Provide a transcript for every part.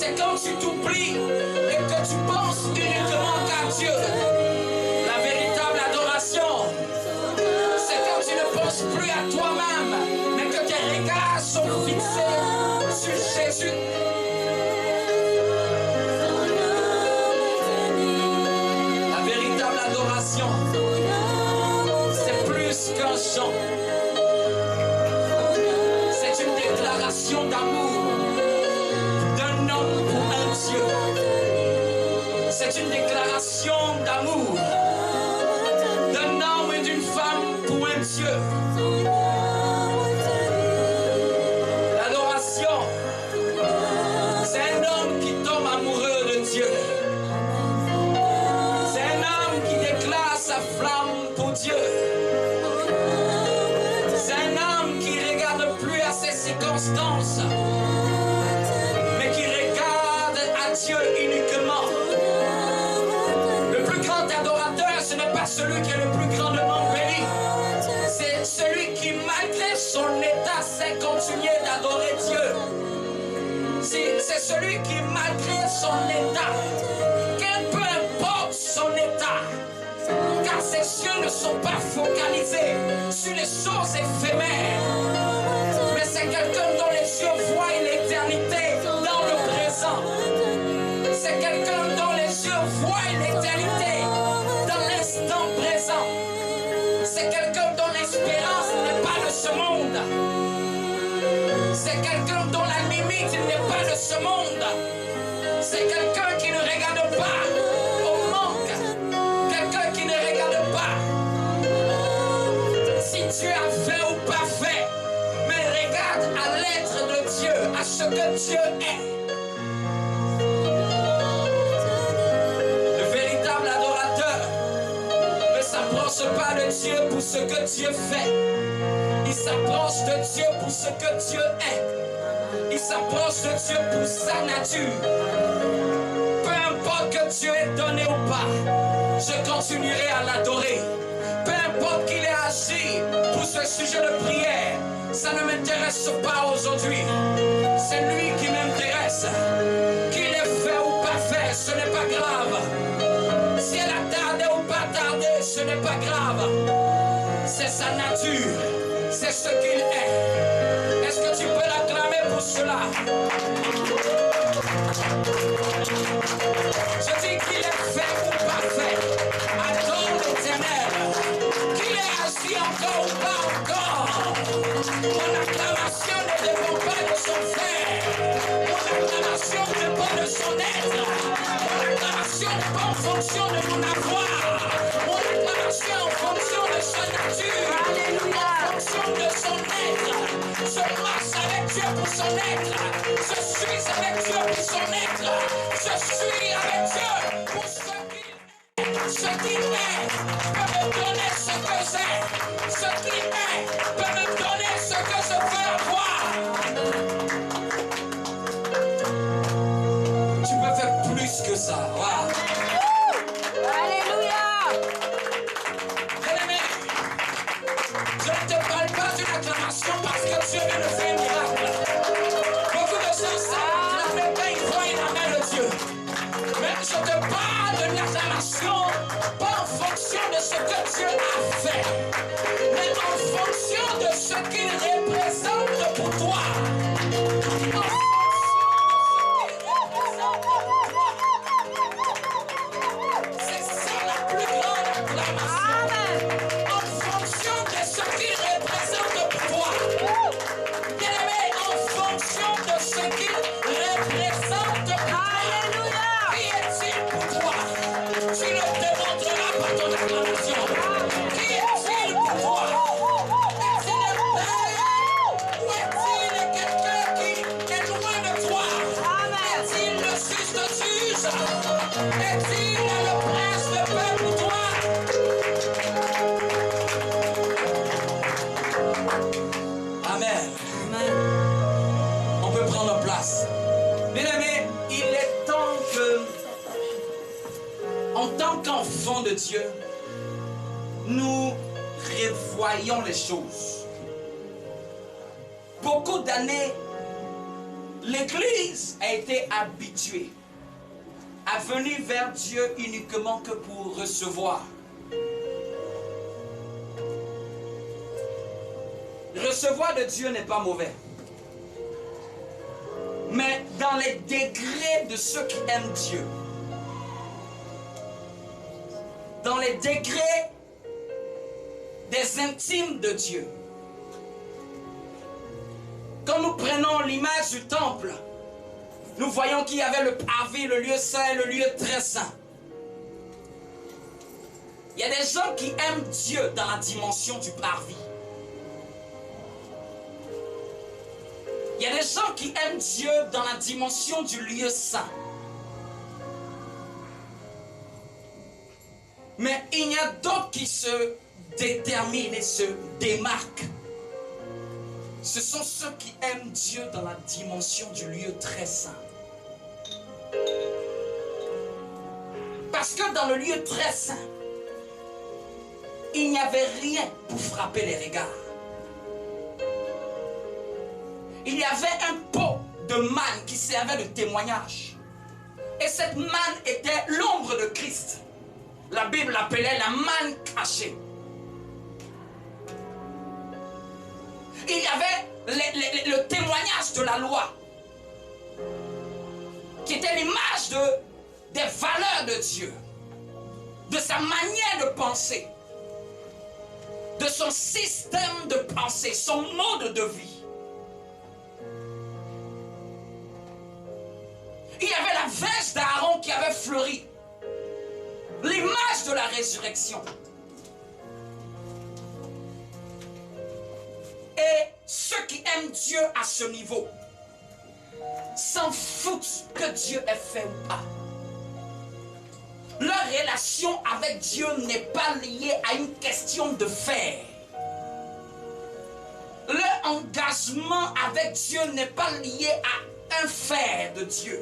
C'est quand tu t'oublies et que tu penses uniquement qu'à Dieu. La véritable adoration, c'est quand tu ne penses plus à toi-même, mais que tes regards sont fixés sur Jésus. La véritable adoration, c'est plus qu'un chant. C'est une déclaration d'amour d'un homme pour un Dieu. C'est une déclaration d'amour d'un homme et d'une femme pour un Dieu. L'adoration, c'est un homme qui tombe amoureux de Dieu. C'est un homme qui déclare sa flamme pour Dieu. C'est un homme qui ne regarde plus à ses circonstances, mais qui regarde à Dieu uniquement. Le plus grand adorateur, ce n'est pas celui qui est le plus grandement béni. C'est celui qui, malgré son état, sait continuer d'adorer Dieu. C'est celui qui, malgré son état, peu importe son état, car ses yeux ne sont pas focalisés sur les choses éphémères, mais c'est quelqu'un dont les yeux voient l'éternité dans le présent. C'est quelqu'un dont les yeux voient l'éternité dans l'instant présent. C'est quelqu'un dont l'espérance n'est pas de ce monde. C'est quelqu'un dont la limite n'est pas de ce monde. C'est quelqu'un qui ne regarde pas au manque. Quelqu'un qui ne regarde pas si Dieu a fait ou pas fait, mais regarde à l'être de Dieu, à ce que Dieu est. Le véritable adorateur ne s'approche pas de Dieu pour ce que Dieu fait. Il s'approche de Dieu pour ce que Dieu est. Il s'approche de Dieu pour sa nature. Peu importe que Dieu ait donné ou pas, je continuerai à l'adorer. Peu importe qu'il ait agi pour ce sujet de prière, ça ne m'intéresse pas aujourd'hui. C'est lui qui m'intéresse. Qu'il ait fait ou pas fait, ce n'est pas grave. Si elle a tardé ou pas tardé, ce n'est pas grave. C'est sa nature. C'est ce qu'il est. Est-ce que tu peux l'acclamer pour cela? Je dis qu'il est fait ou pas fait. Adore l'Éternel. Qu'il ait agi encore ou pas encore. Mon acclamation ne dépend pas de son faire. Mon acclamation dépend de son être. Mon acclamation n'est pas en fonction de mon avoir. Mon acclamation est en fonction de sa nature. Alléluia. En fonction de son être. Je marche avec Dieu pour son être. Je suis avec Dieu pour son être. Je suis avec Dieu pour ce qu'il est. Ce qu'il est peut me donner ce que j'ai. Ce qu'il est peut me donner ce que je veux avoir. Tu peux faire plus que ça. Wow. Alléluia. Bien-aimé, je ne te parle pas d'une acclamation parce que Dieu vient de faire un miracle. Beaucoup de gens savent que la paix, ils voient la main de Dieu. Mais je te parle d'une acclamation, pas en fonction de ce que Dieu a fait, mais en fonction de ce qu'il représente pour toi. C'est ça la plus grande acclamation. En fonction de ce qu'il représente pour toi. Bien-aimé, en fonction de ce qu'il représente pour toi. Qui est-il pour toi? Tu le démontreras par ton acclamation. Qui est-il pour toi? Est-il un père? Ou est-il quelqu'un qui est loin de toi? Est-il le juste juge? Est-il le prince de paix pour toi? Amen. On peut prendre place. Bien-aimés, il est temps que, en tant qu'enfants de Dieu, nous revoyons les choses. Beaucoup d'années L'Église a été habituée à venir vers Dieu uniquement que pour recevoir. Recevoir de Dieu n'est pas mauvais. Mais dans les degrés de ceux qui aiment Dieu, dans les degrés des intimes de Dieu, quand nous prenons l'image du temple, nous voyons qu'il y avait le parvis, le lieu saint et le lieu très saint. Il y a des gens qui aiment Dieu dans la dimension du parvis. Il y a des gens qui aiment Dieu dans la dimension du lieu saint. Mais il y a d'autres qui se déterminent et se démarquent. Ce sont ceux qui aiment Dieu dans la dimension du lieu très saint. Parce que dans le lieu très saint, il n'y avait rien pour frapper les regards. Il y avait un pot de manne qui servait de témoignage. Et cette manne était l'ombre de Christ. La Bible l'appelait la manne cachée. Il y avait le témoignage de la loi, qui était l'image des valeurs de Dieu, de sa manière de penser, de son système de pensée, son mode de vie. Il y avait la verge d'Aaron qui avait fleuri, l'image de la résurrection. Et ceux qui aiment Dieu à ce niveau s'en foutent que Dieu ait fait ou pas. Leur relation avec Dieu n'est pas liée à une question de faire. Leur engagement avec Dieu n'est pas lié à un faire de Dieu.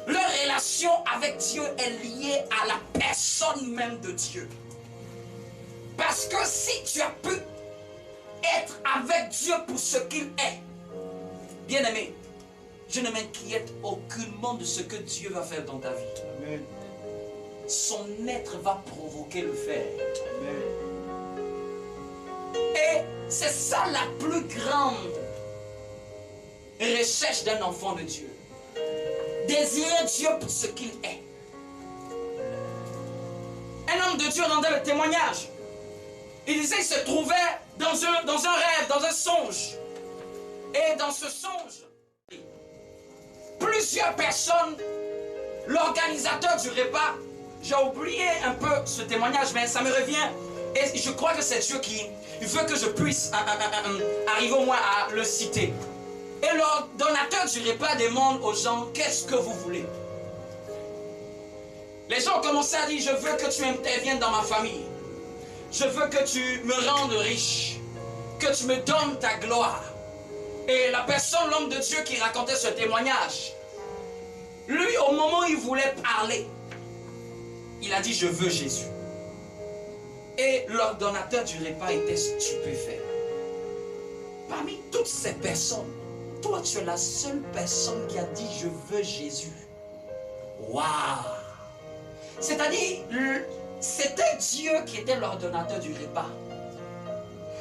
Leur relation avec Dieu est liée à la personne même de Dieu. Parce que si tu as pu être avec Dieu pour ce qu'il est, bien-aimé, je ne m'inquiète aucunement de ce que Dieu va faire dans ta vie. Amen. Son être va provoquer le faire. Amen. Et c'est ça la plus grande recherche d'un enfant de Dieu. Désirer Dieu pour ce qu'il est. Un homme de Dieu rendait le témoignage. Il disait qu'il se trouvait dans un rêve, dans un songe. Et dans ce songe, plusieurs personnes, l'organisateur du repas, j'ai oublié un peu ce témoignage, mais ça me revient. Et je crois que c'est Dieu qui veut que je puisse arriver au moins à le citer. Et l'ordonnateur du repas demande aux gens, qu'est-ce que vous voulez? Les gens ont commencé à dire, je veux que tu interviennes dans ma famille. Je veux que tu me rendes riche. Que tu me donnes ta gloire. Et la personne, l'homme de Dieu qui racontait ce témoignage, lui, au moment où il voulait parler, il a dit, je veux Jésus. Et l'ordonnateur du repas était stupéfait. Parmi toutes ces personnes, toi, tu es la seule personne qui a dit, je veux Jésus. Waouh! C'est-à-dire, c'était Dieu qui était l'ordonnateur du repas.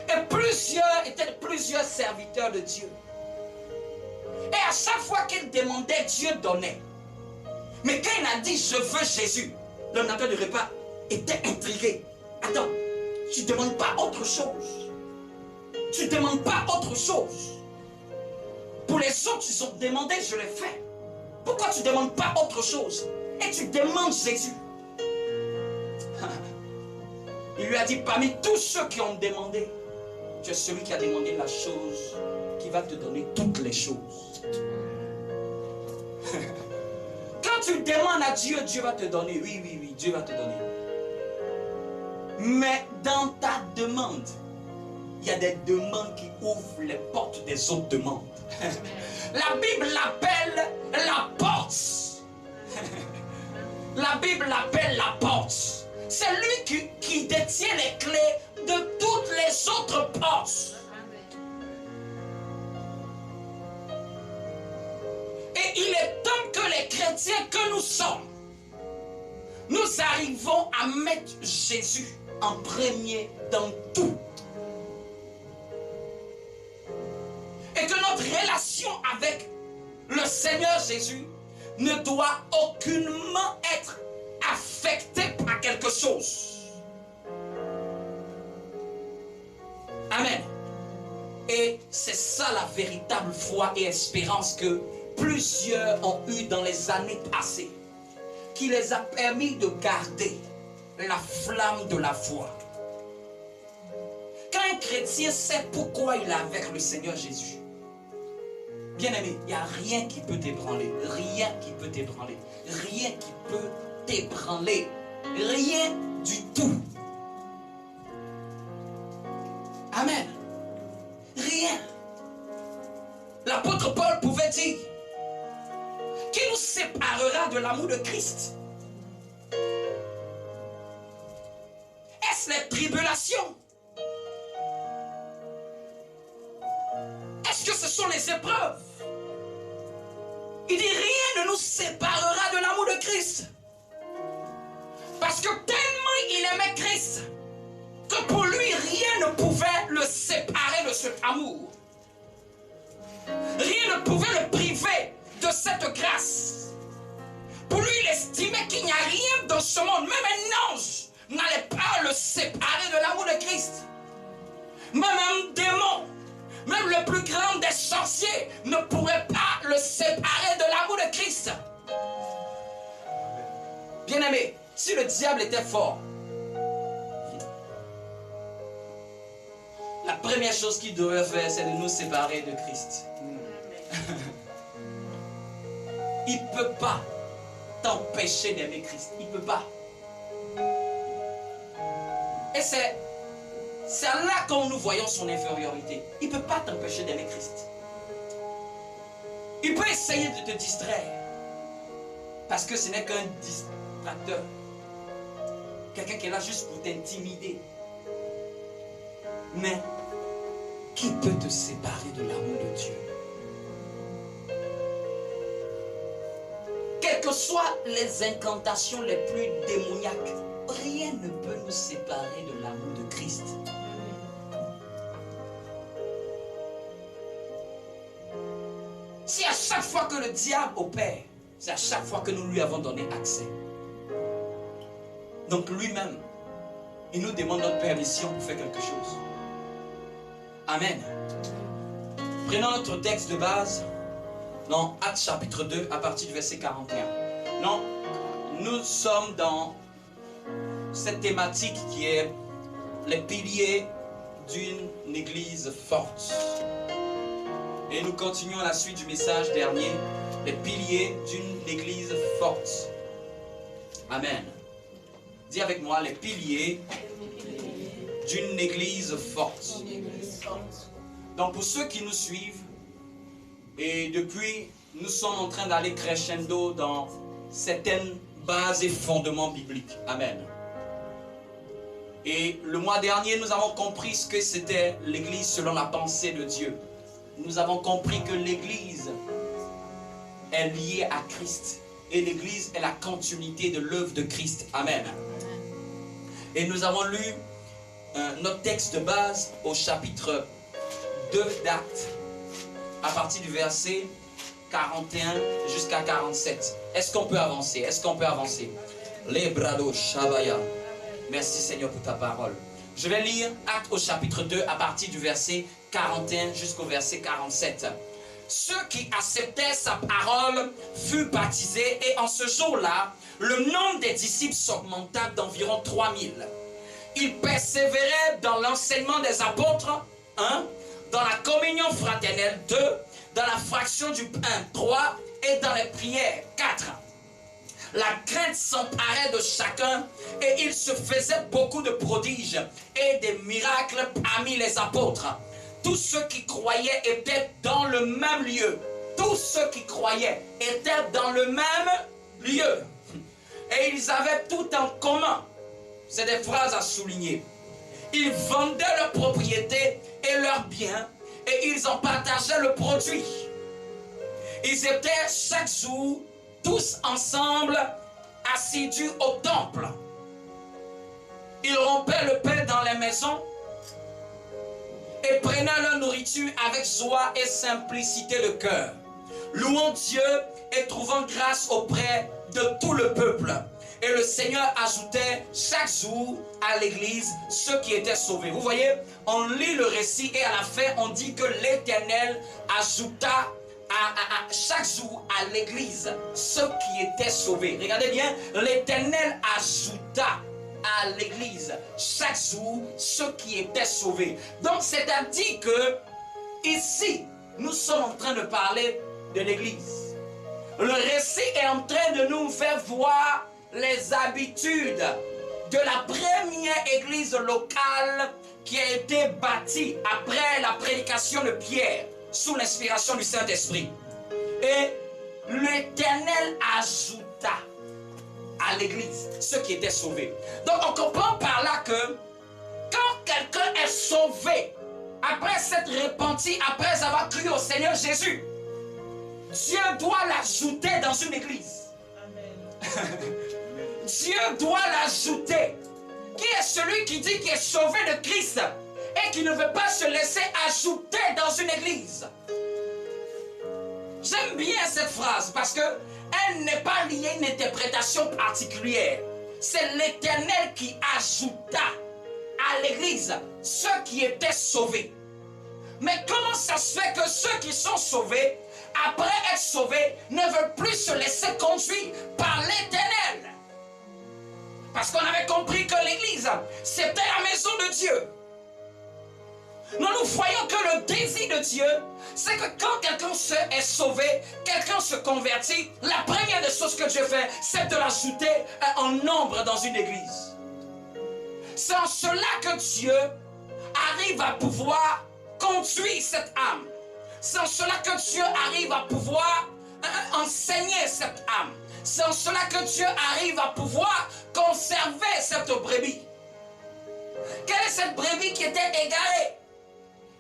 Et plusieurs serviteurs de Dieu. Et à chaque fois qu'il demandait, Dieu donnait. Mais quand il a dit, je veux Jésus, l'ordonnateur du repas était intrigué. Attends, tu ne demandes pas autre chose. Tu ne demandes pas autre chose. Pour les autres, ils ont demandé, je l'ai fait. Pourquoi tu ne demandes pas autre chose? Et tu demandes Jésus. Il lui a dit, parmi tous ceux qui ont demandé, tu es celui qui a demandé la chose qui va te donner toutes les choses. Quand tu demandes à Dieu, Dieu va te donner. Oui, oui, oui, Dieu va te donner. Mais dans ta demande, il y a des demandes qui ouvrent les portes des autres demandes. La Bible l'appelle la porte. La Bible l'appelle la porte. C'est lui qui détient les clés de toutes les autres portes. Et il est temps que les chrétiens que nous sommes, nous arrivons à mettre Jésus en premier dans tout. Et que notre relation avec le Seigneur Jésus ne doit aucunement être affectée par quelque chose. Amen. Et c'est ça la véritable foi et espérance que plusieurs ont eu dans les années passées, qui les a permis de garder la flamme de la foi. Quand un chrétien sait pourquoi il est avec le Seigneur Jésus, bien-aimé, il n'y a rien qui peut t'ébranler. Rien qui peut t'ébranler. Rien qui peut t'ébranler. Rien du tout. Amen. Rien. L'apôtre Paul pouvait dire: qui nous séparera de l'amour de Christ? Est-ce les tribulations? Est-ce que ce sont les épreuves? Il dit: rien ne nous séparera de l'amour de Christ. Parce que tellement il aimait Christ, que pour lui rien ne pouvait le séparer de cet amour. Rien ne pouvait le priver de cette grâce. Pour lui, il estimait qu'il n'y a rien dans ce monde, même un ange n'allait pas le séparer de l'amour de Christ. Même un démon, même le plus grand des sorciers ne pourrait pas le séparer de l'amour de Christ. Bien-aimé, si le diable était fort, la première chose qu'il devrait faire, c'est de nous séparer de Christ. Il ne peut pas t'empêcher d'aimer Christ. Il ne peut pas. Et c'est là que nous voyons son infériorité. Il ne peut pas t'empêcher d'aimer Christ. Il peut essayer de te distraire. Parce que ce n'est qu'un distracteur. Quelqu'un qui est là juste pour t'intimider. Mais qui peut te séparer de l'amour de Dieu? Quelles que soient les incantations les plus démoniaques, rien ne peut nous séparer de l'amour de Christ. Si à chaque fois que le diable opère, c'est à chaque fois que nous lui avons donné accès. Donc lui-même, il nous demande notre permission pour faire quelque chose. Amen. Prenons notre texte de base dans Actes chapitre 2 à partir du verset 41. Non, nous sommes dans cette thématique qui est les piliers d'une église forte. Et nous continuons la suite du message dernier, les piliers d'une église forte. Amen. Dis avec moi, les piliers d'une église forte. Donc pour ceux qui nous suivent, et depuis, nous sommes en train d'aller crescendo dans certaines bases et fondements bibliques. Amen. Et le mois dernier, nous avons compris ce que c'était l'église selon la pensée de Dieu. Nous avons compris que l'église est liée à Christ. Et l'église est la continuité de l'œuvre de Christ. Amen. Et nous avons lu notre texte de base au chapitre 2 d'Actes, à partir du verset 41 jusqu'à 47. Est-ce qu'on peut avancer? Est-ce qu'on peut avancer? Les brado Shabaya. Merci Seigneur pour ta parole. Je vais lire Actes au chapitre 2 à partir du verset 41 jusqu'au verset 47. Ceux qui acceptaient sa parole furent baptisés et en ce jour-là, le nombre des disciples s'augmenta d'environ 3000. Ils persévéraient dans l'enseignement des apôtres, 1, dans la communion fraternelle, 2, dans la fraction du pain, 3, et dans les prières, 4. La crainte s'emparait de chacun et il se faisait beaucoup de prodiges et des miracles parmi les apôtres. Tous ceux qui croyaient étaient dans le même lieu. Tous ceux qui croyaient étaient dans le même lieu. Et ils avaient tout en commun. C'est des phrases à souligner. Ils vendaient leurs propriétés et leurs biens et ils en partageaient le produit. Ils étaient chaque jour, tous ensemble, assidus au temple. Ils rompaient le pain dans les maisons et prenaient leur nourriture avec joie et simplicité de cœur, louant Dieu et trouvant grâce auprès de tout le peuple. Et le Seigneur ajoutait chaque jour à l'église ceux qui étaient sauvés. Vous voyez, on lit le récit et à la fin on dit que l'Éternel ajouta à chaque jour à l'église ceux qui étaient sauvés. Regardez bien, l'Éternel ajouta à l'église chaque jour ceux qui étaient sauvés. Donc c'est-à-dire que ici nous sommes en train de parler de l'église. Le récit est en train de nous faire voir les habitudes de la première église locale qui a été bâtie après la prédication de Pierre sous l'inspiration du Saint-Esprit. Et l'Éternel ajouta à l'église ceux qui étaient sauvés. Donc on comprend par là que quand quelqu'un est sauvé après s'être repenti, après avoir cru au Seigneur Jésus, Dieu doit l'ajouter dans une église. Amen. Dieu doit l'ajouter. Qui est celui qui dit qu'il est sauvé de Christ et qui ne veut pas se laisser ajouter dans une église? J'aime bien cette phrase parce qu'elle n'est pas liée à une interprétation particulière. C'est l'Éternel qui ajouta à l'église ceux qui étaient sauvés. Mais comment ça se fait que ceux qui sont sauvés, après être sauvés, ne veulent plus se laisser conduire par l'Éternel? Parce qu'on avait compris que l'église, c'était la maison de Dieu. Nous voyons que le désir de Dieu, c'est que quand quelqu'un est sauvé, quelqu'un se convertit, la première des choses que Dieu fait, c'est de l'ajouter en nombre dans une église. C'est en cela que Dieu arrive à pouvoir conduire cette âme. C'est en cela que Dieu arrive à pouvoir enseigner cette âme. C'est en cela que Dieu arrive à pouvoir conserver cette brebis. Quelle est cette brebis qui était égarée,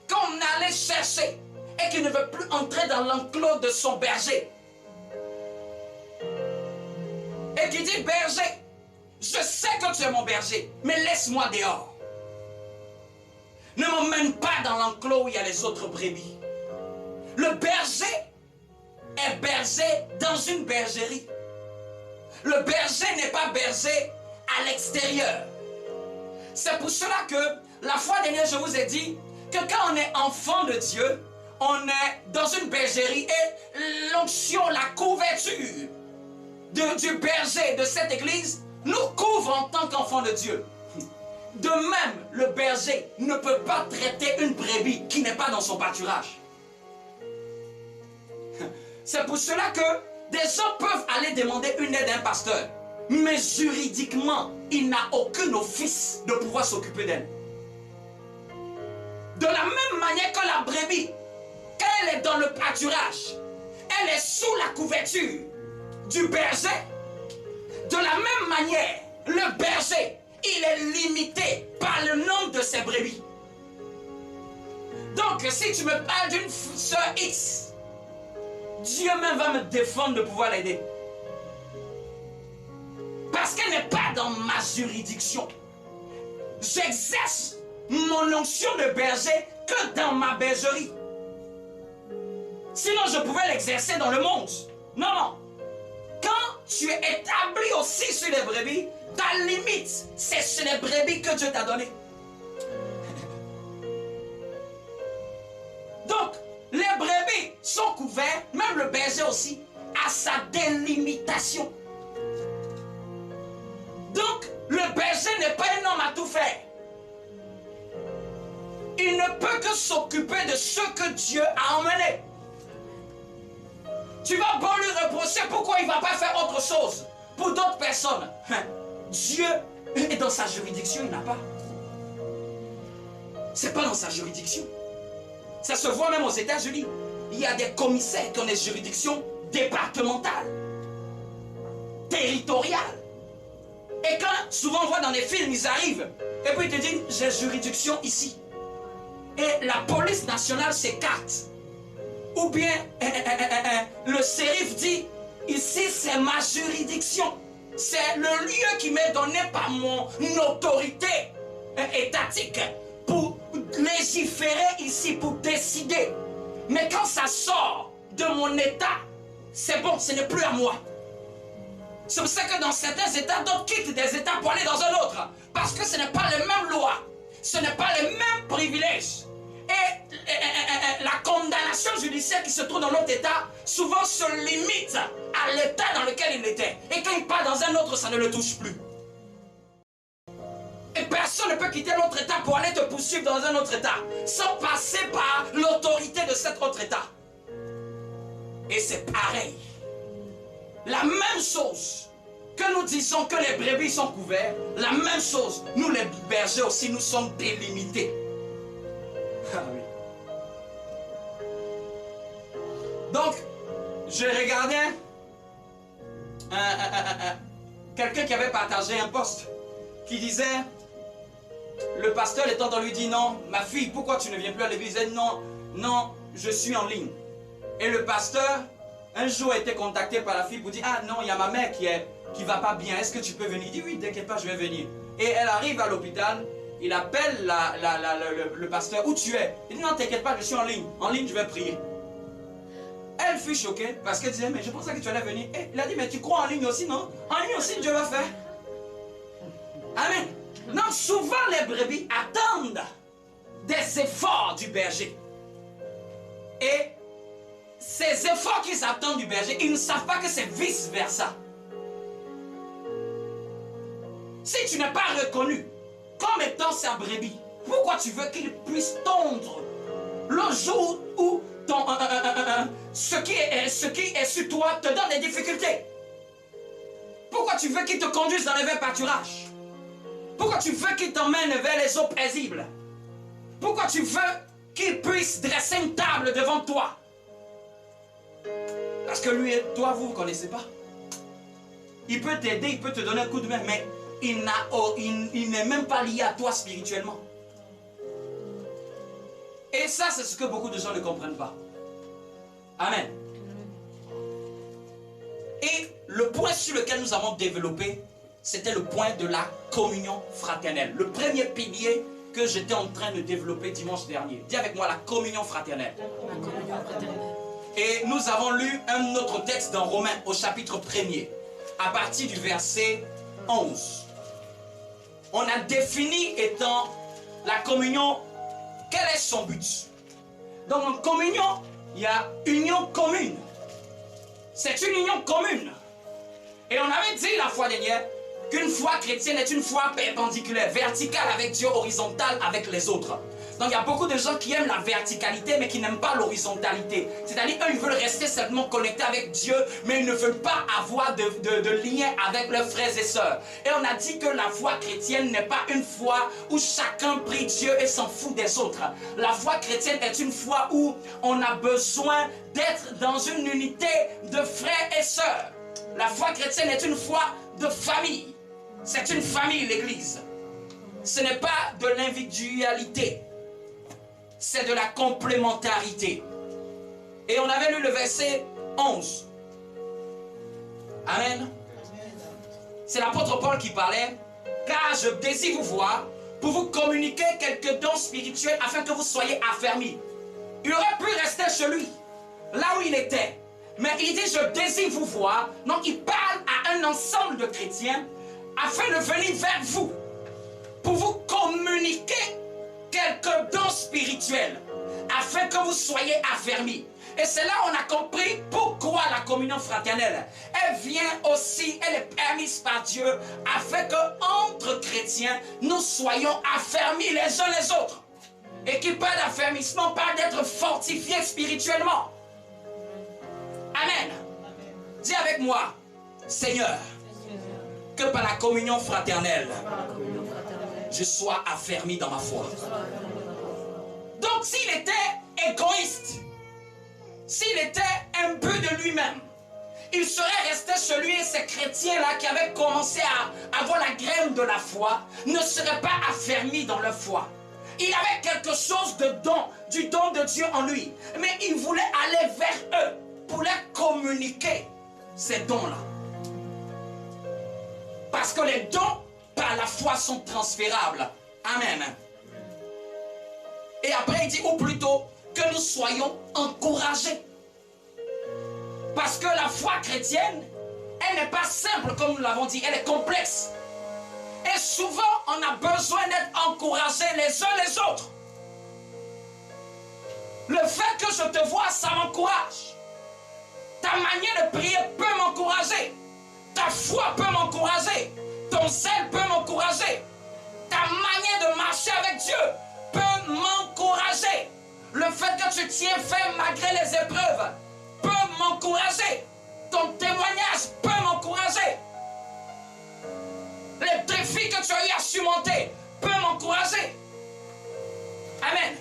qu'on allait chercher et qui ne veut plus entrer dans l'enclos de son berger? Et qui dit: berger, je sais que tu es mon berger, mais laisse-moi dehors. Ne m'emmène pas dans l'enclos où il y a les autres brebis. Le berger est berger dans une bergerie. Le berger n'est pas berger à l'extérieur. C'est pour cela que la fois dernière, je vous ai dit que quand on est enfant de Dieu, on est dans une bergerie et l'onction, la couverture du berger de cette église nous couvre en tant qu'enfant de Dieu. De même, le berger ne peut pas traiter une brebis qui n'est pas dans son pâturage. C'est pour cela que des gens peuvent aller demander une aide à un pasteur, mais juridiquement, il n'a aucun office de pouvoir s'occuper d'elle. De la même manière que la brebis, quand elle est dans le pâturage, elle est sous la couverture du berger. De la même manière, le berger, il est limité par le nombre de ses brebis. Donc, si tu me parles d'une sœur X, Dieu même va me défendre de pouvoir l'aider. Parce qu'elle n'est pas dans ma juridiction. J'exerce mon onction de berger que dans ma bergerie. Sinon, je pouvais l'exercer dans le monde. Non, non. Quand tu es établi aussi sur les brebis, ta limite, c'est sur les brebis que Dieu t'a donné. Donc, les brebis sont couverts, même le berger aussi, à sa délimitation. Donc, le berger n'est pas un homme à tout faire. Il ne peut que s'occuper de ce que Dieu a emmené. Tu vas bon lui reprocher pourquoi il ne va pas faire autre chose pour d'autres personnes. Dieu est dans sa juridiction, il n'a pas. C'est pas dans sa juridiction. Ça se voit même aux États-Unis. Il y a des commissaires qui ont des juridictions départementales, territoriales. Et quand souvent on voit dans des films, ils arrivent et puis ils te disent: j'ai juridiction ici. Et la police nationale s'écarte. Ou bien, le sérif dit, ici c'est ma juridiction. C'est le lieu qui m'est donné par mon autorité étatique pour légiférer ici, pour décider. Mais quand ça sort de mon état, c'est bon, ce n'est plus à moi. C'est pour ça que dans certains états, d'autres quittent des états pour aller dans un autre. Parce que ce n'est pas les mêmes lois, ce n'est pas les mêmes privilèges. Et la condamnation judiciaire qui se trouve dans notre état, souvent se limite à l'état dans lequel il était. Et quand il part dans un autre, ça ne le touche plus. Et personne ne peut quitter notre état pour aller te poursuivre dans un autre état, sans passer par l'autorité de cet autre état. Et c'est pareil. La même chose que nous disons que les brebis sont couverts, la même chose, nous les bergers aussi, nous sommes délimités. Ah oui. Donc, je regardais quelqu'un qui avait partagé un post qui disait, le pasteur étant dans lui dit, non, ma fille, pourquoi tu ne viens plus à l'église? Elle dit, non, non, je suis en ligne. Et le pasteur, un jour, a été contacté par la fille pour dire, ah non, il y a ma mère qui va pas bien, est-ce que tu peux venir? Il dit, oui, t'inquiète pas, je vais venir. Et elle arrive à l'hôpital, il appelle le pasteur, où tu es? Il dit, non, t'inquiète pas, je suis en ligne, je vais prier. Elle fut choquée parce qu'elle disait, mais je pensais que tu allais venir. Et il a dit, mais tu crois en ligne aussi, non? En ligne aussi, Dieu va faire. Amen. Donc souvent les brebis attendent des efforts du berger. Et ces efforts qu'ils attendent du berger, ils ne savent pas que c'est vice versa. Si tu n'es pas reconnu comme étant sa brebis, pourquoi tu veux qu'il puisse tondre le jour où ce qui est sur toi te donne des difficultés? Pourquoi tu veux qu'il te conduise dans les verts pâturages? Pourquoi tu veux qu'il t'emmène vers les eaux paisibles? Pourquoi tu veux qu'il puisse dresser une table devant toi? Parce que lui et toi, vous ne connaissez pas. Il peut t'aider, il peut te donner un coup de main, mais il n'est même pas lié à toi spirituellement. Et ça, c'est ce que beaucoup de gens ne comprennent pas. Amen. Et le point sur lequel nous avons développé, c'était le point de la communion fraternelle. Le premier pilier que j'étais en train de développer dimanche dernier. Dis avec moi, la communion fraternelle. La communion fraternelle. Et nous avons lu un autre texte dans Romains au chapitre 1er, à partir du verset 11. On a défini étant la communion, quel est son but? Donc en communion, il y a union commune. C'est une union commune. Et on avait dit la fois dernière qu'une foi chrétienne est une foi perpendiculaire, verticale avec Dieu, horizontale avec les autres. Donc il y a beaucoup de gens qui aiment la verticalité mais qui n'aiment pas l'horizontalité. C'est-à-dire eux, ils veulent rester seulement connectés avec Dieu, mais ils ne veulent pas avoir de lien avec leurs frères et sœurs. Et on a dit que la foi chrétienne n'est pas une foi où chacun prie Dieu et s'en fout des autres. La foi chrétienne est une foi où on a besoin d'être dans une unité de frères et sœurs. La foi chrétienne est une foi de famille. C'est une famille, l'Église. Ce n'est pas de l'individualité. C'est de la complémentarité. Et on avait lu le verset 11. Amen. C'est l'apôtre Paul qui parlait. Car je désire vous voir pour vous communiquer quelques dons spirituels afin que vous soyez affermis. Il aurait pu rester chez lui, là où il était. Mais il dit, je désire vous voir. Donc il parle à un ensemble de chrétiens afin de venir vers vous pour vous communiquer quelques dons spirituels afin que vous soyez affermis. Et c'est là où on a compris pourquoi la communion fraternelle, elle vient aussi, elle est permise par Dieu afin que entre chrétiens, nous soyons affermis les uns les autres. Et qui parle d'affermissement parle d'être fortifiés spirituellement. Amen. Dis avec moi, Seigneur, que par la communion fraternelle, je sois affermi dans ma foi. Donc s'il était égoïste, s'il était imbu de lui-même, il serait resté chez lui et ces chrétiens-là qui avaient commencé à avoir la graine de la foi ne seraient pas affermis dans leur foi. Il avait quelque chose de don, du don de Dieu en lui. Mais il voulait aller vers eux pour leur communiquer ces dons-là. Parce que les dons, par la foi, sont transférables. Amen. Et après, il dit, ou plutôt, que nous soyons encouragés. Parce que la foi chrétienne, elle n'est pas simple, comme nous l'avons dit, elle est complexe. Et souvent, on a besoin d'être encouragés les uns les autres. Le fait que je te vois, ça m'encourage. Ta manière de prier peut m'encourager. Ta foi peut m'encourager. Ton zèle peut m'encourager. Ta manière de marcher avec Dieu peut m'encourager. Le fait que tu tiens ferme malgré les épreuves peut m'encourager. Ton témoignage peut m'encourager. Les défis que tu as eu à surmonter peuvent m'encourager. Amen.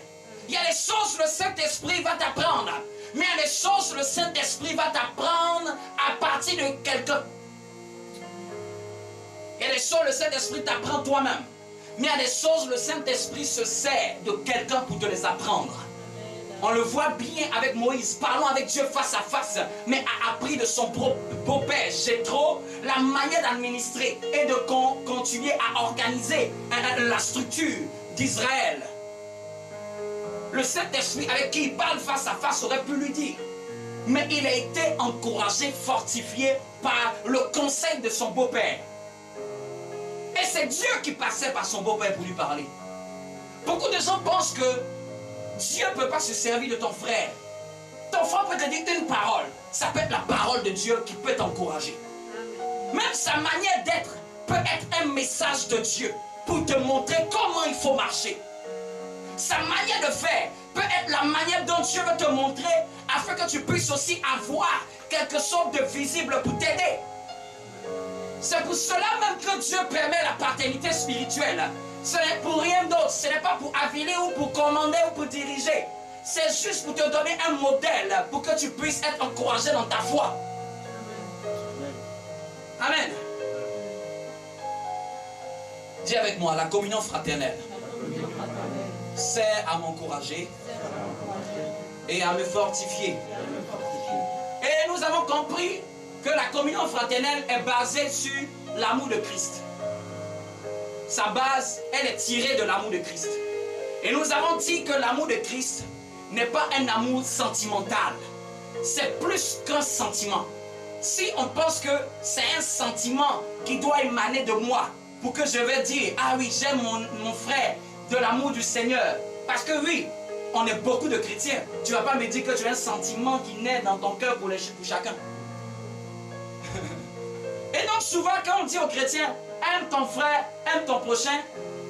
Il y a des choses que le Saint-Esprit va t'apprendre. Mais il y a des choses que le Saint-Esprit va t'apprendre à partir de quelqu'un. Il y a des choses que le Saint-Esprit t'apprend toi-même. Mais il y a des choses que le Saint-Esprit se sert de quelqu'un pour te les apprendre. On le voit bien avec Moïse, parlant avec Dieu face à face, mais a appris de son beau-père Jéthro la manière d'administrer et de continuer à organiser la structure d'Israël. Le Saint-Esprit avec qui il parle face à face aurait pu lui dire, mais il a été encouragé, fortifié par le conseil de son beau-père. Et c'est Dieu qui passait par son beau-père pour lui parler. Beaucoup de gens pensent que Dieu ne peut pas se servir de ton frère. Ton frère peut te dire une parole. Ça peut être la parole de Dieu qui peut t'encourager. Même sa manière d'être peut être un message de Dieu pour te montrer comment il faut marcher. Sa manière de faire peut être la manière dont Dieu veut te montrer afin que tu puisses aussi avoir quelque chose de visible pour t'aider. C'est pour cela même que Dieu permet la paternité spirituelle. Ce n'est pour rien d'autre. Ce n'est pas pour aviler ou pour commander ou pour diriger. C'est juste pour te donner un modèle pour que tu puisses être encouragé dans ta foi. Amen. Dis avec moi, la communion fraternelle sert à m'encourager et à me fortifier. Et nous avons compris que la communion fraternelle est basée sur l'amour de Christ. Sa base, elle est tirée de l'amour de Christ. Et nous avons dit que l'amour de Christ n'est pas un amour sentimental. C'est plus qu'un sentiment. Si on pense que c'est un sentiment qui doit émaner de moi pour que je vais dire, ah oui, j'aime mon frère de l'amour du Seigneur. Parce que oui, on est beaucoup de chrétiens. Tu ne vas pas me dire que tu as un sentiment qui naît dans ton cœur pour chacun. Et donc souvent quand on dit aux chrétiens, aime ton frère, aime ton prochain,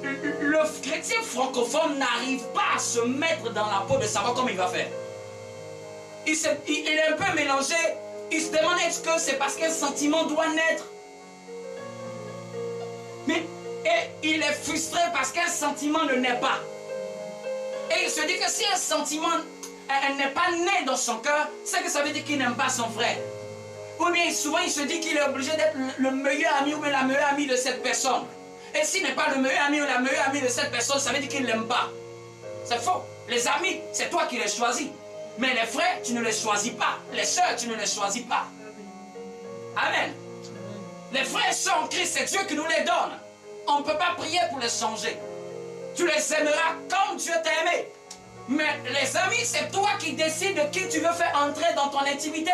le chrétien francophone n'arrive pas à se mettre dans la peau de savoir comment il va faire. Il est un peu mélangé. Il se demande est-ce que c'est parce qu'un sentiment doit naître. Et il est frustré parce qu'un sentiment ne naît pas. Et il se dit que si un sentiment n'est pas né dans son cœur, c'est que ça veut dire qu'il n'aime pas son frère. Ou bien souvent il se dit qu'il est obligé d'être le meilleur ami ou bien la meilleure amie de cette personne. Et s'il n'est pas le meilleur ami ou la meilleure amie de cette personne, ça veut dire qu'il ne l'aime pas. C'est faux. Les amis, c'est toi qui les choisis. Mais les frères, tu ne les choisis pas. Les sœurs, tu ne les choisis pas. Amen. Les frères et sœurs en Christ, c'est Dieu qui nous les donne. On ne peut pas prier pour les changer. Tu les aimeras comme Dieu t'a aimé. Mais les amis, c'est toi qui décides de qui tu veux faire entrer dans ton intimité.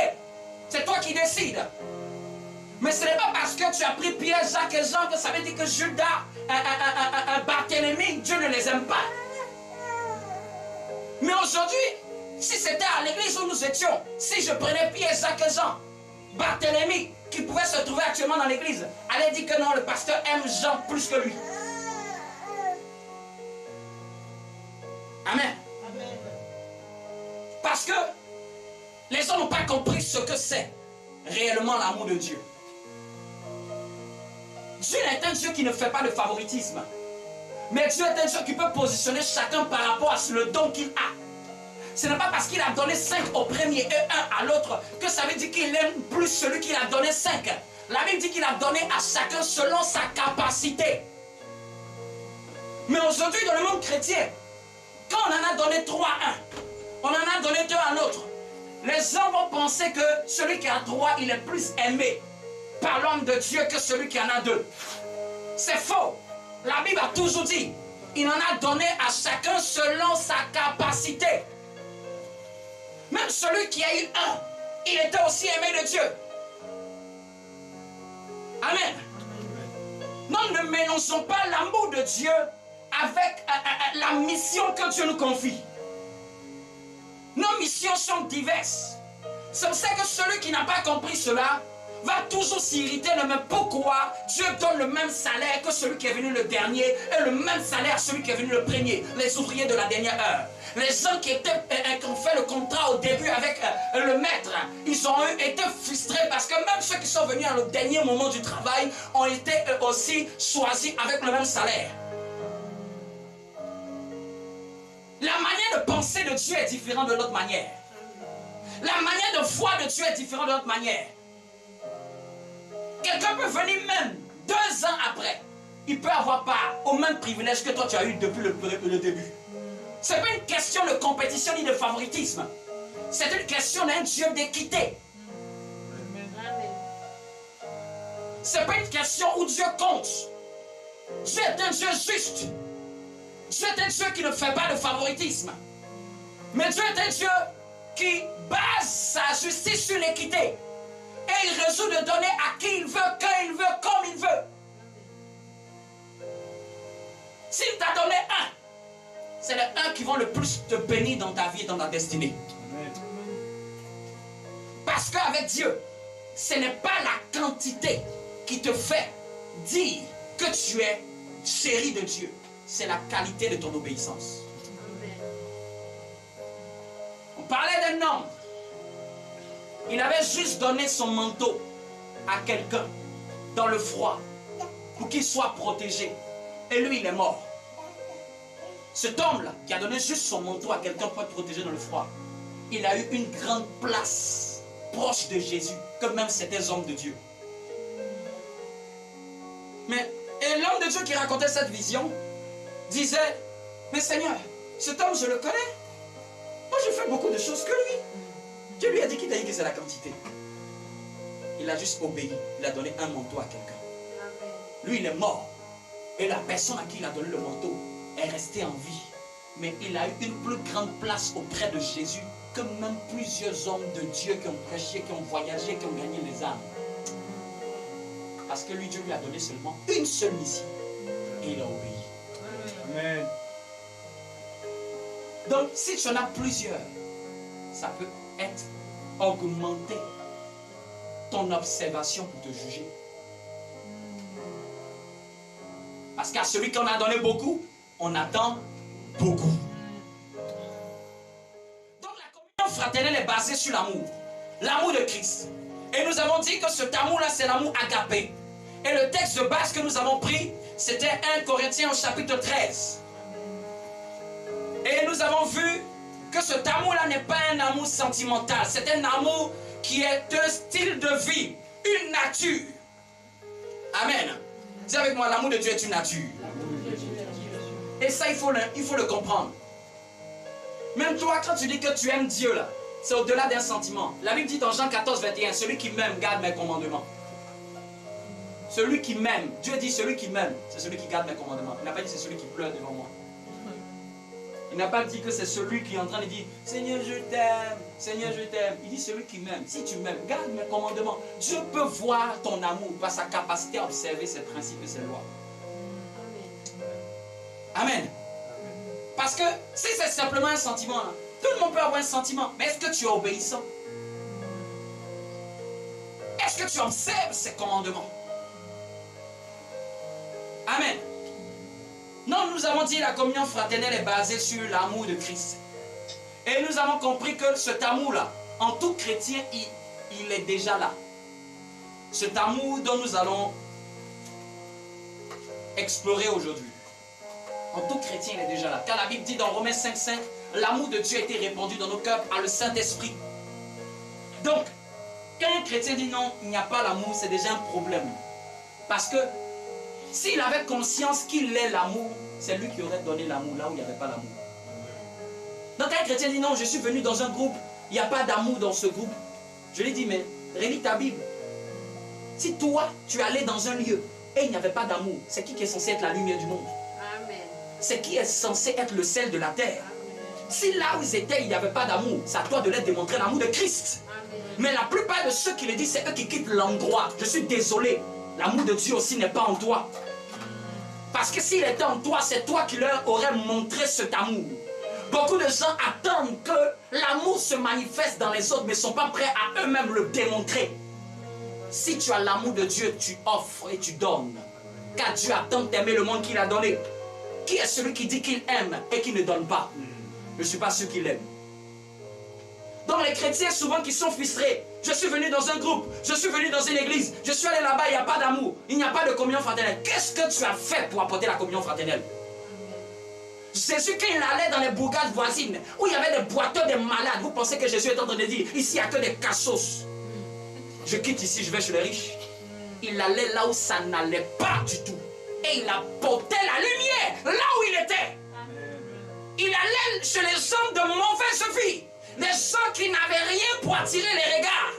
C'est toi qui décides. Mais ce n'est pas parce que tu as pris Pierre, Jacques et Jean que ça veut dire que Judas, Barthélemy, Dieu ne les aime pas. Mais aujourd'hui, si c'était à l'église où nous étions, si je prenais Pierre, Jacques et Jean, Barthélemy, qui pouvait se trouver actuellement dans l'église, allait dire que non, le pasteur aime Jean plus que lui. Amen. Parce que les gens n'ont pas compris ce que c'est réellement l'amour de Dieu. Dieu est un Dieu qui ne fait pas de favoritisme. Mais Dieu est un Dieu qui peut positionner chacun par rapport à le don qu'il a. Ce n'est pas parce qu'il a donné 5 au premier et 1 à l'autre que ça veut dire qu'il aime plus celui qui a donné 5. La Bible dit qu'il a donné à chacun selon sa capacité. Mais aujourd'hui, dans le monde chrétien, quand on en a donné 3 à un, on en a donné 2 à l'autre, les gens vont penser que celui qui a 3, il est plus aimé par l'homme de Dieu que celui qui en a 2. C'est faux. La Bible a toujours dit, il en a donné à chacun selon sa capacité. Même celui qui a eu 1, il était aussi aimé de Dieu. Amen. Non, ne mélangeons pas l'amour de Dieu avec la mission que Dieu nous confie. Nos missions sont diverses. C'est pour ça que celui qui n'a pas compris cela va toujours s'irriter. Mais pourquoi Dieu donne le même salaire que celui qui est venu le dernier et le même salaire à celui qui est venu le premier, les ouvriers de la dernière heure? Les gens qui ont fait le contrat au début avec le maître, ils ont été frustrés parce que même ceux qui sont venus à le dernier moment du travail ont été aussi choisis avec le même salaire. La manière de penser de Dieu est différente de notre manière. La manière de voir de Dieu est différente de notre manière. Quelqu'un peut venir même 2 ans après. Il peut avoir part au même privilège que toi tu as eu depuis le début. Ce n'est pas une question de compétition ni de favoritisme. C'est une question d'un Dieu d'équité. Ce n'est pas une question où Dieu compte. Dieu est un Dieu juste. Dieu est un Dieu qui ne fait pas de favoritisme. Mais Dieu est un Dieu qui base sa justice sur l'équité. Et il résout de donner à qui il veut, quand il veut, comme il veut. S'il t'a donné 1, c'est les 1 qui vont le plus te bénir dans ta vie et dans ta destinée. Amen. Parce qu'avec Dieu, ce n'est pas la quantité qui te fait dire que tu es chéri de Dieu. C'est la qualité de ton obéissance. Amen. On parlait d'un homme. Il avait juste donné son manteau à quelqu'un dans le froid pour qu'il soit protégé. Et lui, il est mort. Cet homme-là, qui a donné juste son manteau à quelqu'un pour être protégé dans le froid, il a eu une grande place proche de Jésus, que même certains hommes de Dieu. Et l'homme de Dieu qui racontait cette vision disait, mais Seigneur, cet homme, je le connais. Moi, je fais beaucoup de choses que lui. Dieu lui a dit qu'il t'a dit que c'est la quantité. Il a juste obéi. Il a donné un manteau à quelqu'un. Lui, il est mort. Et la personne à qui il a donné le manteau est restée en vie. Mais il a eu une plus grande place auprès de Jésus que même plusieurs hommes de Dieu qui ont prêché, qui ont voyagé, qui ont gagné les âmes. Parce que lui, Dieu lui a donné seulement une seule mission. Et il a obéi. Amen. Donc, si tu en as plusieurs, ça peut être augmenter ton observation pour te juger. Parce qu'à celui qu'on a donné beaucoup, on attend beaucoup. Donc la communion fraternelle est basée sur l'amour. L'amour de Christ. Et nous avons dit que cet amour-là, c'est l'amour agapé. Et le texte de base que nous avons pris, c'était 1 Corinthiens au chapitre 13. Et nous avons vu que cet amour-là n'est pas un amour sentimental. C'est un amour qui est un style de vie, une nature. Amen. Dis avec moi, l'amour de Dieu est une nature. Et ça, il faut le comprendre. Même toi, quand tu dis que tu aimes Dieu, là, c'est au-delà d'un sentiment. La Bible dit dans Jean 14, 21, celui qui m'aime garde mes commandements. Celui qui m'aime, Dieu dit celui qui m'aime, c'est celui qui garde mes commandements. Il n'a pas dit c'est celui qui pleure devant moi. Il n'a pas dit que c'est celui qui est en train de dire Seigneur je t'aime, Seigneur je t'aime. Il dit celui qui m'aime. Si tu m'aimes, garde mes commandements. Dieu peut voir ton amour par sa capacité à observer ses principes et ses lois. Amen. Parce que si c'est simplement un sentiment, hein, tout le monde peut avoir un sentiment, mais est-ce que tu es obéissant? Est-ce que tu observes ses commandements? Amen. Non, nous avons dit que la communion fraternelle est basée sur l'amour de Christ. Et nous avons compris que cet amour-là, en tout chrétien, il est déjà là. Cet amour dont nous allons explorer aujourd'hui. En tout chrétien, il est déjà là. Car la Bible dit dans Romains 5,5, l'amour de Dieu a été répandu dans nos cœurs par le Saint-Esprit. Donc, quand un chrétien dit non, il n'y a pas l'amour, c'est déjà un problème. Parce que s'il avait conscience qu'il est l'amour, c'est lui qui aurait donné l'amour là où il n'y avait pas l'amour. Donc un chrétien dit non, je suis venu dans un groupe, il n'y a pas d'amour dans ce groupe. Je lui dis, mais relis ta Bible. Si toi, tu allais dans un lieu et il n'y avait pas d'amour, c'est qui est censé être la lumière du monde? Amen. C'est qui est censé être le sel de la terre? Amen. Si là où ils étaient, il n'y avait pas d'amour, c'est à toi de leur démontrer l'amour de Christ. Amen. Mais la plupart de ceux qui le disent, c'est eux qui quittent l'endroit. Je suis désolé, l'amour de Dieu aussi n'est pas en toi. Parce que s'il était en toi, c'est toi qui leur aurais montré cet amour. Beaucoup de gens attendent que l'amour se manifeste dans les autres, mais ne sont pas prêts à eux-mêmes le démontrer. Si tu as l'amour de Dieu, tu offres et tu donnes. Car Dieu a tant aimé le monde qu'il a donné. Qui est celui qui dit qu'il aime et qui ne donne pas? Je ne suis pas sûr qu'il aime. Donc les chrétiens souvent qui sont frustrés. Je suis venu dans un groupe, je suis venu dans une église, je suis allé là-bas, il n'y a pas d'amour, il n'y a pas de communion fraternelle. Qu'est-ce que tu as fait pour apporter la communion fraternelle? Jésus, quand il allait dans les bourgades voisines, où il y avait des boiteux, des malades, vous pensez que Jésus est en train de dire, ici il n'y a que des cassos. Je quitte ici, je vais chez les riches. Il allait là où ça n'allait pas du tout. Et il apportait la lumière là où il était. Il allait chez les hommes de mauvaise vie. Des gens qui n'avaient rien pour attirer les regards.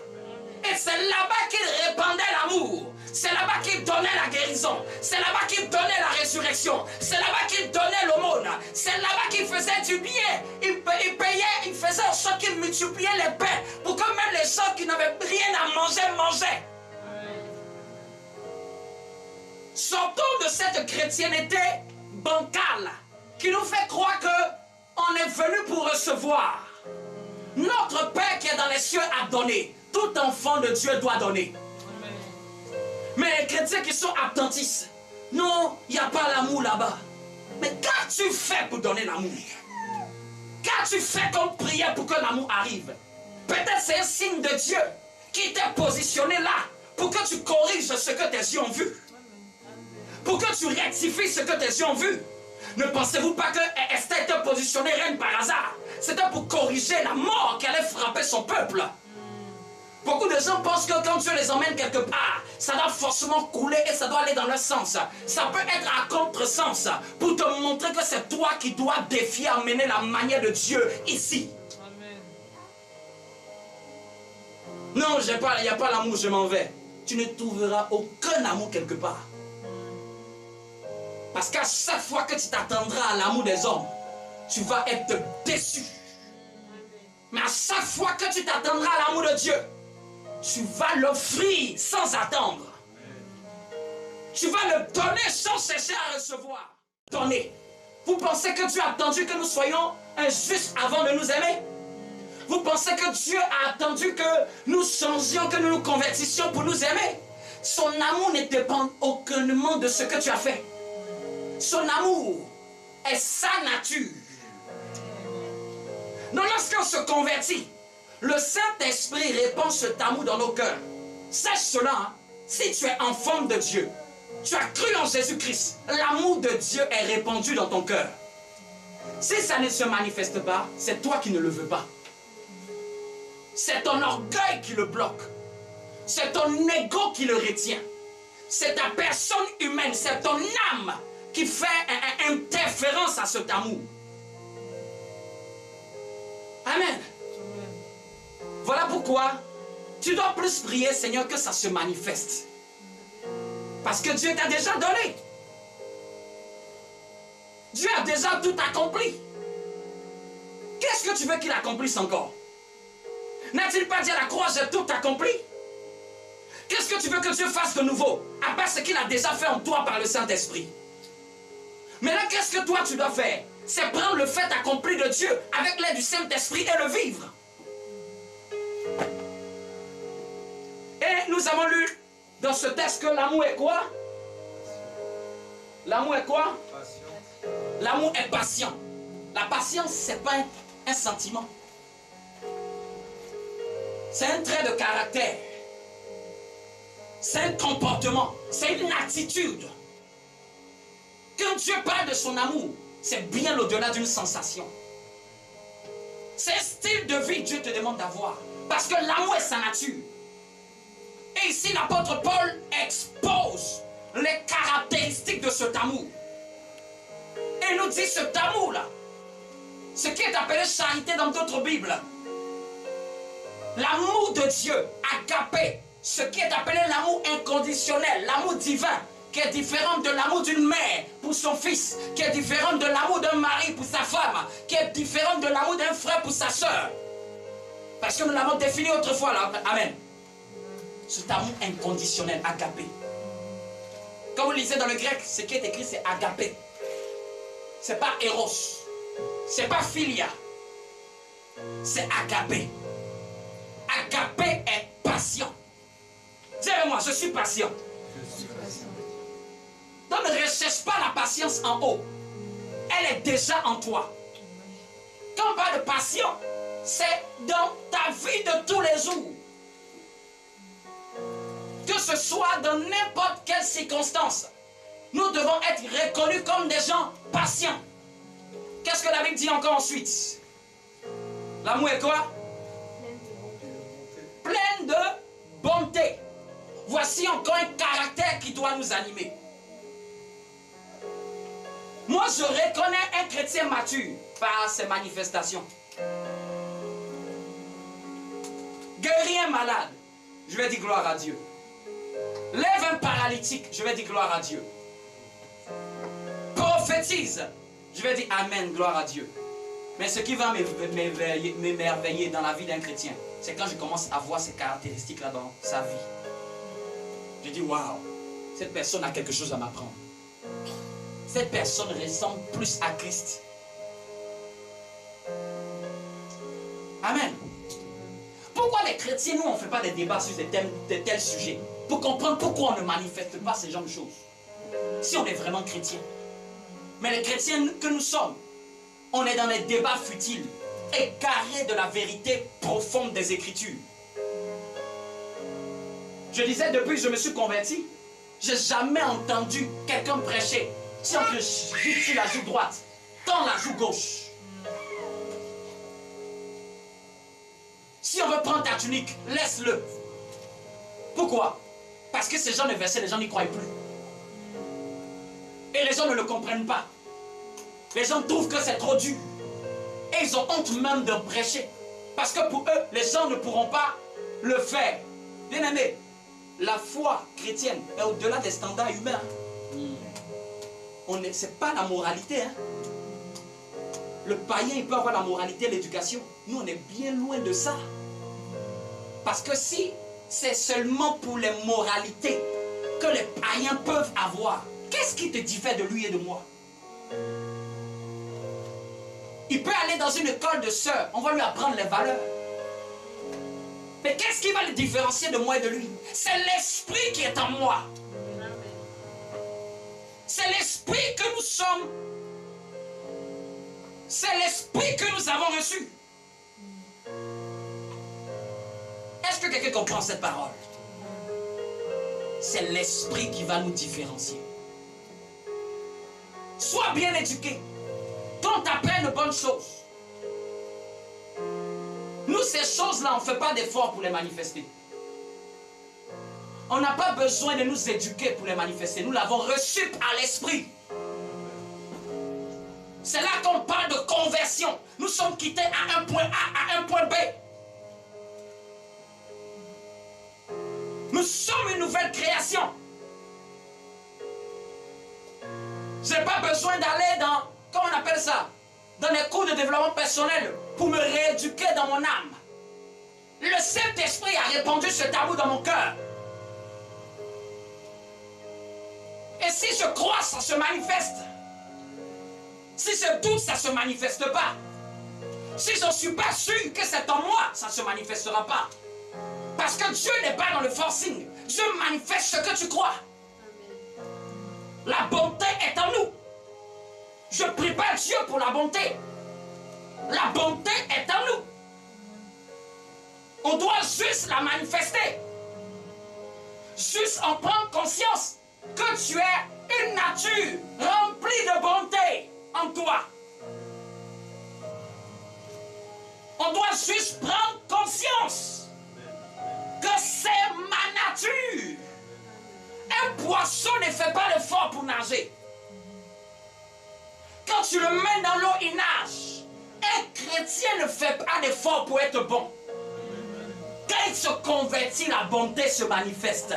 Et c'est là-bas qu'il répandait l'amour. C'est là-bas qu'il donnait la guérison. C'est là-bas qu'il donnait la résurrection. C'est là-bas qu'il donnait l'aumône. C'est là-bas qu'il faisait du bien. Il payait, il faisait en sorte qu'il multipliait les pains pour que même les gens qui n'avaient rien à manger, mangeaient. Sortons de cette chrétienté bancale qui nous fait croire qu'on est venu pour recevoir. Notre Père qui est dans les cieux a donné. Tout enfant de Dieu doit donner. Mais les chrétiens qui sont attentifs, non, il n'y a pas l'amour là-bas. Mais qu'as-tu fait pour donner l'amour? Qu'as-tu fait comme prière pour que l'amour arrive? Peut-être c'est un signe de Dieu qui t'est positionné là pour que tu corriges ce que tes yeux ont vu. Pour que tu rectifies ce que tes yeux ont vu. Ne pensez-vous pas que Esther était positionnée reine par hasard? C'était pour corriger la mort qui allait frapper son peuple. Beaucoup de gens pensent que quand Dieu les emmène quelque part, ça doit forcément couler et ça doit aller dans leur sens. Ça peut être à contresens pour te montrer que c'est toi qui dois défier, amener la manière de Dieu ici. Amen. Non, il n'y a pas l'amour, je m'en vais. Tu ne trouveras aucun amour quelque part. Parce qu'à chaque fois que tu t'attendras à l'amour des hommes, tu vas être déçu. Mais à chaque fois que tu t'attendras à l'amour de Dieu, tu vas l'offrir sans attendre. Tu vas le donner sans chercher à recevoir. Donner. Vous pensez que Dieu a attendu que nous soyons injustes avant de nous aimer? Vous pensez que Dieu a attendu que nous changions, que nous nous convertissions pour nous aimer? Son amour ne dépend aucunement de ce que tu as fait. Son amour est sa nature. Donc lorsqu'on se convertit, le Saint-Esprit répand cet amour dans nos cœurs. Sache cela, hein? Si tu es enfant de Dieu, tu as cru en Jésus-Christ, l'amour de Dieu est répandu dans ton cœur. Si ça ne se manifeste pas, c'est toi qui ne le veux pas. C'est ton orgueil qui le bloque. C'est ton ego qui le retient. C'est ta personne humaine, c'est ton âme qui fait interférence à cet amour. Amen. Voilà pourquoi tu dois plus prier, Seigneur, que ça se manifeste. Parce que Dieu t'a déjà donné. Dieu a déjà tout accompli. Qu'est-ce que tu veux qu'il accomplisse encore? N'a-t-il pas dit à la croix, j'ai tout accompli? Qu'est-ce que tu veux que Dieu fasse de nouveau? À part ce qu'il a déjà fait en toi par le Saint-Esprit. Mais là, qu'est-ce que toi tu dois faire? C'est prendre le fait accompli de Dieu avec l'aide du Saint-Esprit et le vivre. Et nous avons lu dans ce texte que l'amour est quoi? L'amour est quoi? L'amour est patient. La patience, ce n'est pas un sentiment. C'est un trait de caractère. C'est un comportement. C'est une attitude. Quand Dieu parle de son amour, c'est bien au-delà d'une sensation. C'est un style de vie que Dieu te demande d'avoir. Parce que l'amour est sa nature. Et ici, l'apôtre Paul expose les caractéristiques de cet amour. Et il nous dit cet amour-là Ce qui est appelé charité dans d'autres Bibles. L'amour de Dieu, agapé, ce qui est appelé l'amour inconditionnel, l'amour divin, qui est différent de l'amour d'une mère pour son fils, qui est différent de l'amour d'un mari pour sa femme, qui est différent de l'amour d'un frère pour sa soeur. Parce que nous l'avons défini autrefois, là. Amen. Cet amour inconditionnel, agapé. Quand vous lisez dans le grec, ce qui est écrit, c'est agapé. C'est pas eros, c'est pas philia, c'est agapé. Agapé est patient. Dis-moi, je suis patient. Donc ne recherche pas la patience en haut. Elle est déjà en toi. Quand on parle de patience, c'est dans ta vie de tous les jours. Que ce soit dans n'importe quelle circonstance, nous devons être reconnus comme des gens patients. Qu'est-ce que la Bible dit encore ensuite? L'amour est quoi? Plein de bonté. Voici encore un caractère qui doit nous animer. Moi, je reconnais un chrétien mature par ses manifestations. Guéris un malade, je vais dire gloire à Dieu. Lève un paralytique, je vais dire gloire à Dieu. Prophétise, je vais dire amen, gloire à Dieu. Mais ce qui va m'émerveiller dans la vie d'un chrétien, c'est quand je commence à voir ces caractéristiques-là dans sa vie. Je dis, waouh, cette personne a quelque chose à m'apprendre. Cette personne ressemble plus à Christ. Amen. Pourquoi les chrétiens, nous, on ne fait pas des débats sur de tels sujets? Pour comprendre pourquoi on ne manifeste pas ces genres de choses. Si on est vraiment chrétien. Mais les chrétiens que nous sommes, on est dans les débats futiles, égarés de la vérité profonde des Écritures. Je disais, depuis que je me suis converti, je n'ai jamais entendu quelqu'un prêcher. Tiens le juge sur la joue droite, tends la joue gauche. Si on veut prendre ta tunique, laisse-le. Pourquoi? Parce que ces gens de versets, les gens n'y croient plus. Et les gens ne le comprennent pas. Les gens trouvent que c'est trop dur. Et ils ont honte même de prêcher. Parce que pour eux, les gens ne pourront pas le faire. Bien aimé, la foi chrétienne est au-delà des standards humains. Ce n'est pas la moralité. Hein. Le païen, il peut avoir la moralité, l'éducation. Nous, on est bien loin de ça. Parce que si c'est seulement pour les moralités que les païens peuvent avoir, qu'est-ce qui te diffère de lui et de moi? Il peut aller dans une école de sœurs, on va lui apprendre les valeurs. Mais qu'est-ce qui va le différencier de moi et de lui? C'est l'esprit qui est en moi. C'est l'esprit que nous sommes. C'est l'esprit que nous avons reçu. Est-ce que quelqu'un comprend cette parole? C'est l'esprit qui va nous différencier. Sois bien éduqué. Qu'on t'apprenne de bonnes choses. Nous, ces choses-là, on ne fait pas d'efforts pour les manifester. On n'a pas besoin de nous éduquer pour les manifester. Nous l'avons reçu par l'esprit. C'est là qu'on parle de conversion. Nous sommes quittés à un point A, à un point B. Nous sommes une nouvelle création. Je n'ai pas besoin d'aller dans, comment on appelle ça, dans les cours de développement personnel pour me rééduquer dans mon âme. Le Saint-Esprit a répandu ce tabou dans mon cœur. Et si je crois, ça se manifeste. Si je doute, ça ne se manifeste pas. Si je ne suis pas sûr que c'est en moi, ça ne se manifestera pas. Parce que Dieu n'est pas dans le forcing. Dieu manifeste ce que tu crois. La bonté est en nous. Je ne prie pas Dieu pour la bonté. La bonté est en nous. On doit juste la manifester. Juste en prendre conscience que tu es une nature remplie de bonté en toi. On doit juste prendre conscience que c'est ma nature. Un poisson ne fait pas l'effort pour nager. Quand tu le mets dans l'eau, il nage. chrétien ne fait pas d'effort pour être bon. Quand il se convertit, la bonté se manifeste.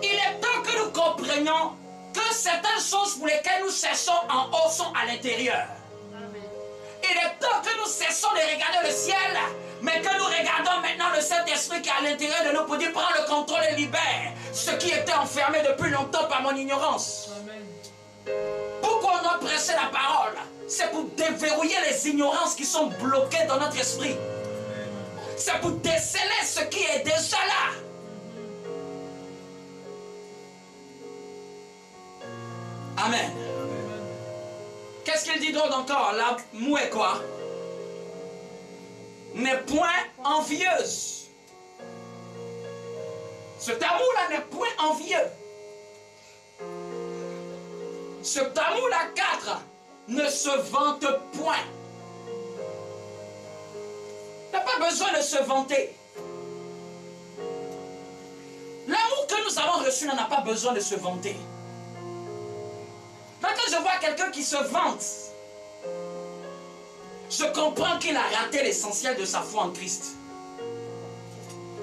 Il est temps que nous comprenions que certaines choses pour lesquelles nous cherchons en haut sont à l'intérieur. Il est temps que nous cessons de regarder le ciel, mais que nous regardons maintenant le Saint-Esprit qui est à l'intérieur de nous pour dire: prends le contrôle et libère ce qui était enfermé depuis longtemps par mon ignorance. Pourquoi on doit prêcher la parole? C'est pour déverrouiller les ignorances qui sont bloquées dans notre esprit. C'est pour déceler ce qui est déjà là. Amen. Qu'est-ce qu'il dit d'autre encore? L'amour est quoi? N'est point envieuse. Cet amour-là n'est point envieux. Cet amour-là, 4, ne se vante point. Il n'a pas besoin de se vanter. L'amour que nous avons reçu n'en a pas besoin de se vanter. Quand je vois quelqu'un qui se vante, je comprends qu'il a raté l'essentiel de sa foi en Christ.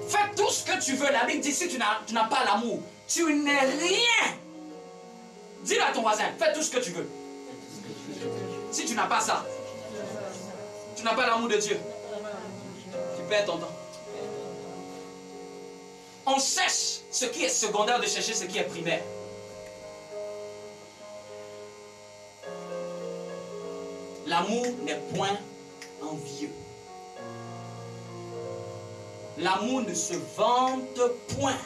Fais tout ce que tu veux. La Bible dit: si tu n'as pas l'amour, tu n'es rien. Dis-le à ton voisin: fais tout ce que tu veux. Si tu n'as pas ça, tu n'as pas l'amour de Dieu, tu perds ton temps. On cherche ce qui est secondaire de chercher ce qui est primaire. L'amour n'est point envieux. L'amour ne se vante point,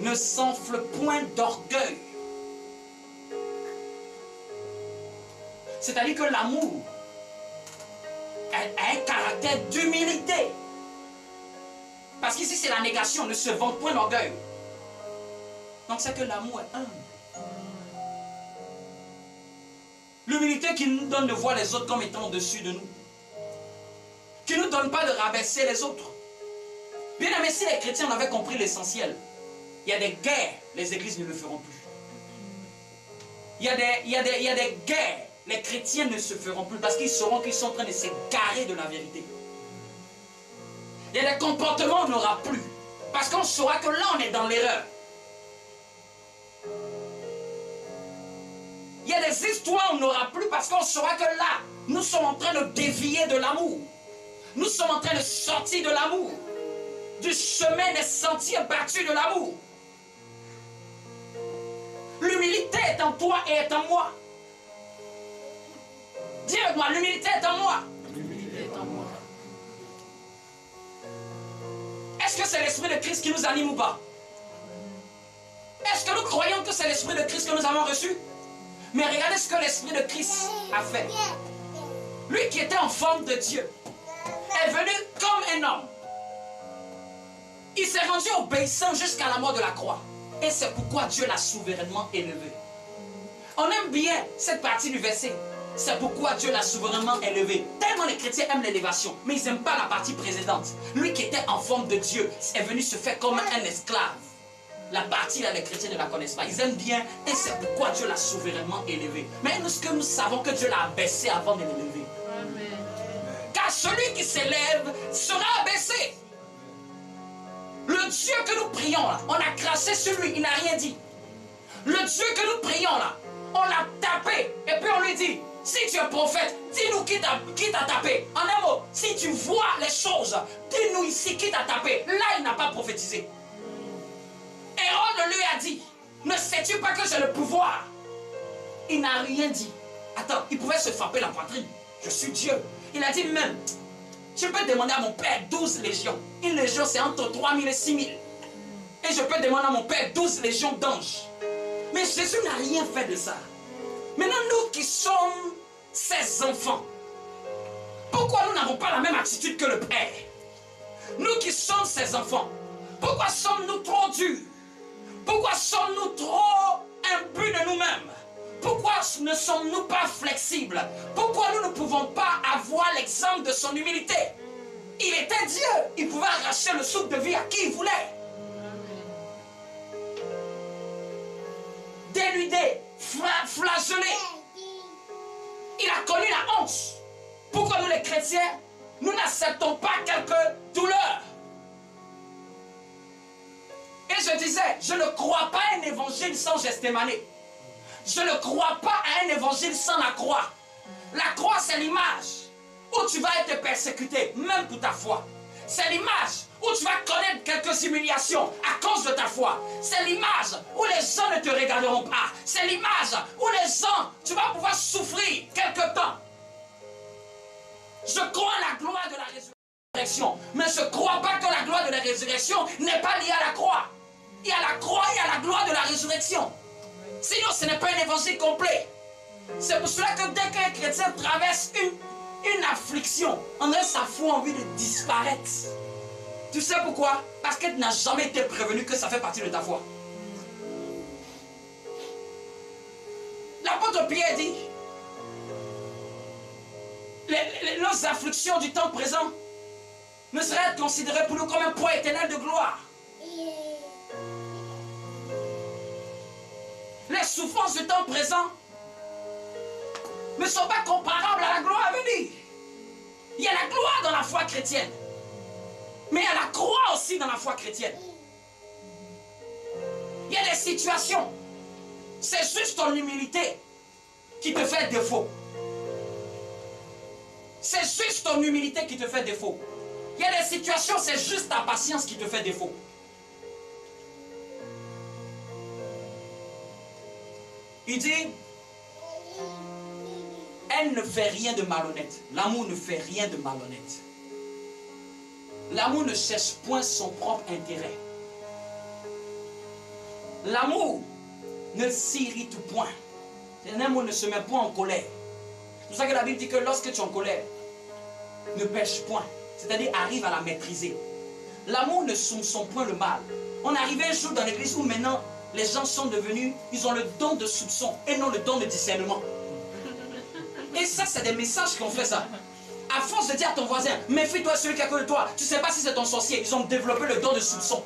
ne s'enfle point d'orgueil. C'est-à-dire que l'amour a un caractère d'humilité. Parce qu'ici c'est la négation, ne se vante point d'orgueil. Donc c'est que l'amour est humble. L'humilité qui nous donne de voir les autres comme étant au-dessus de nous. Qui ne nous donne pas de rabaisser les autres. Bien aimé, si les chrétiens avaient compris l'essentiel, il y a des guerres, les églises ne le feront plus. Il y a des guerres, les chrétiens ne se feront plus parce qu'ils sauront qu'ils sont en train de s'égarer de la vérité. Il y a des comportements on n'aura plus parce qu'on saura que là on est dans l'erreur. Il y a des histoires on n'aura plus parce qu'on saura que là, nous sommes en train de dévier de l'amour. Nous sommes en train de sortir de l'amour, du chemin des sentiers battus de l'amour. L'humilité est en toi et est en moi. Dis-le-moi, l'humilité est en moi. L'humilité est en moi. Est-ce que c'est l'Esprit de Christ qui nous anime ou pas? Est-ce que nous croyons que c'est l'Esprit de Christ que nous avons reçu? Mais regardez ce que l'Esprit de Christ a fait. Lui qui était en forme de Dieu est venu comme un homme. Il s'est rendu obéissant jusqu'à la mort de la croix. Et c'est pourquoi Dieu l'a souverainement élevé. On aime bien cette partie du verset. C'est pourquoi Dieu l'a souverainement élevé. Tellement les chrétiens aiment l'élévation, mais ils n'aiment pas la partie précédente. Lui qui était en forme de Dieu est venu se faire comme un esclave. La partie là, les chrétiens ne la connaissent pas. Ils aiment bien et c'est pourquoi Dieu l'a souverainement élevé. Mais nous, ce que nous savons que Dieu l'a abaissé avant de l'élever. Car celui qui s'élève sera abaissé. Le Dieu que nous prions là, on a craché sur lui, il n'a rien dit. Le Dieu que nous prions là, on l'a tapé et puis on lui dit: si tu es prophète, dis-nous qui t'a tapé. En un mot, si tu vois les choses, dis-nous ici qui t'a tapé. Là, il n'a pas prophétisé. Hérode lui a dit: ne sais-tu pas que j'ai le pouvoir? Il n'a rien dit. Attends, il pouvait se frapper la poitrine. Je suis Dieu. Il a dit même: je peux demander à mon père 12 légions. Une légion, c'est entre 3000 et 6000. Et je peux demander à mon père 12 légions d'anges. Mais Jésus n'a rien fait de ça. Maintenant, nous qui sommes ses enfants, pourquoi nous n'avons pas la même attitude que le Père? Nous qui sommes ses enfants, pourquoi sommes-nous trop durs? Pourquoi sommes-nous trop imbus de nous-mêmes? Pourquoi ne sommes-nous pas flexibles? Pourquoi nous ne pouvons pas avoir l'exemple de son humilité? Il était Dieu, il pouvait arracher le souffle de vie à qui il voulait. Dénudé, flagellé. Il a connu la honte. Pourquoi nous les chrétiens, nous n'acceptons pas quelques douleurs? Et je disais, je ne crois pas à un évangile sans Gethsémane. Je ne crois pas à un évangile sans la croix. La croix, c'est l'image où tu vas être persécuté, même pour ta foi. C'est l'image où tu vas connaître quelques humiliations à cause de ta foi. C'est l'image où les gens ne te regarderont pas. C'est l'image où les gens, tu vas pouvoir souffrir quelque temps. Je crois à la gloire de la résurrection, mais je ne crois pas que la gloire de la résurrection n'est pas liée à la croix. Il y a la croix, il y a la gloire de la résurrection. Sinon, ce n'est pas un évangile complet. C'est pour cela que dès qu'un chrétien traverse une affliction, on a sa foi envie de disparaître. Tu sais pourquoi? Parce qu'elle n'a jamais été prévenue que ça fait partie de ta foi. L'apôtre Pierre dit, nos afflictions du temps présent ne seraient considérées pour nous comme un poids éternel de gloire. Les souffrances du temps présent ne sont pas comparables à la gloire à venir. Il y a la gloire dans la foi chrétienne, mais il y a la croix aussi dans la foi chrétienne. Il y a des situations, c'est juste ton humilité qui te fait défaut. C'est juste ton humilité qui te fait défaut. Il y a des situations, c'est juste ta patience qui te fait défaut. Il dit, elle ne fait rien de malhonnête. L'amour ne fait rien de malhonnête. L'amour ne cherche point son propre intérêt. L'amour ne s'irrite point. L'amour ne se met point en colère. C'est pour ça que la Bible dit que lorsque tu es en colère, ne pêche point. C'est-à-dire arrive à la maîtriser. L'amour ne soupçonne point le mal. On est arrivé un jour dans l'église où maintenant les gens sont devenus, ils ont le don de soupçon et non le don de discernement. Et ça, c'est des messages qui ont fait ça. À force de dire à ton voisin, méfie-toi celui qui est à côté de toi, tu ne sais pas si c'est ton sorcier, ils ont développé le don de soupçon.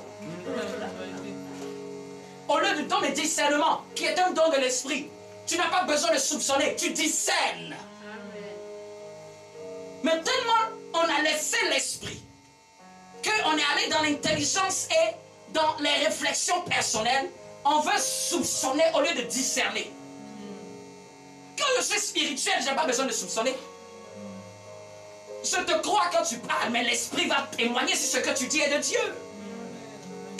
Au lieu du don de discernement, qui est un don de l'esprit, tu n'as pas besoin de soupçonner, tu discernes. Mais tellement on a laissé l'esprit, qu'on est allé dans l'intelligence et dans les réflexions personnelles, on veut soupçonner au lieu de discerner. Quand je suis spirituel, je n'ai pas besoin de soupçonner. Je te crois quand tu parles, mais l'esprit va témoigner si ce que tu dis est de Dieu.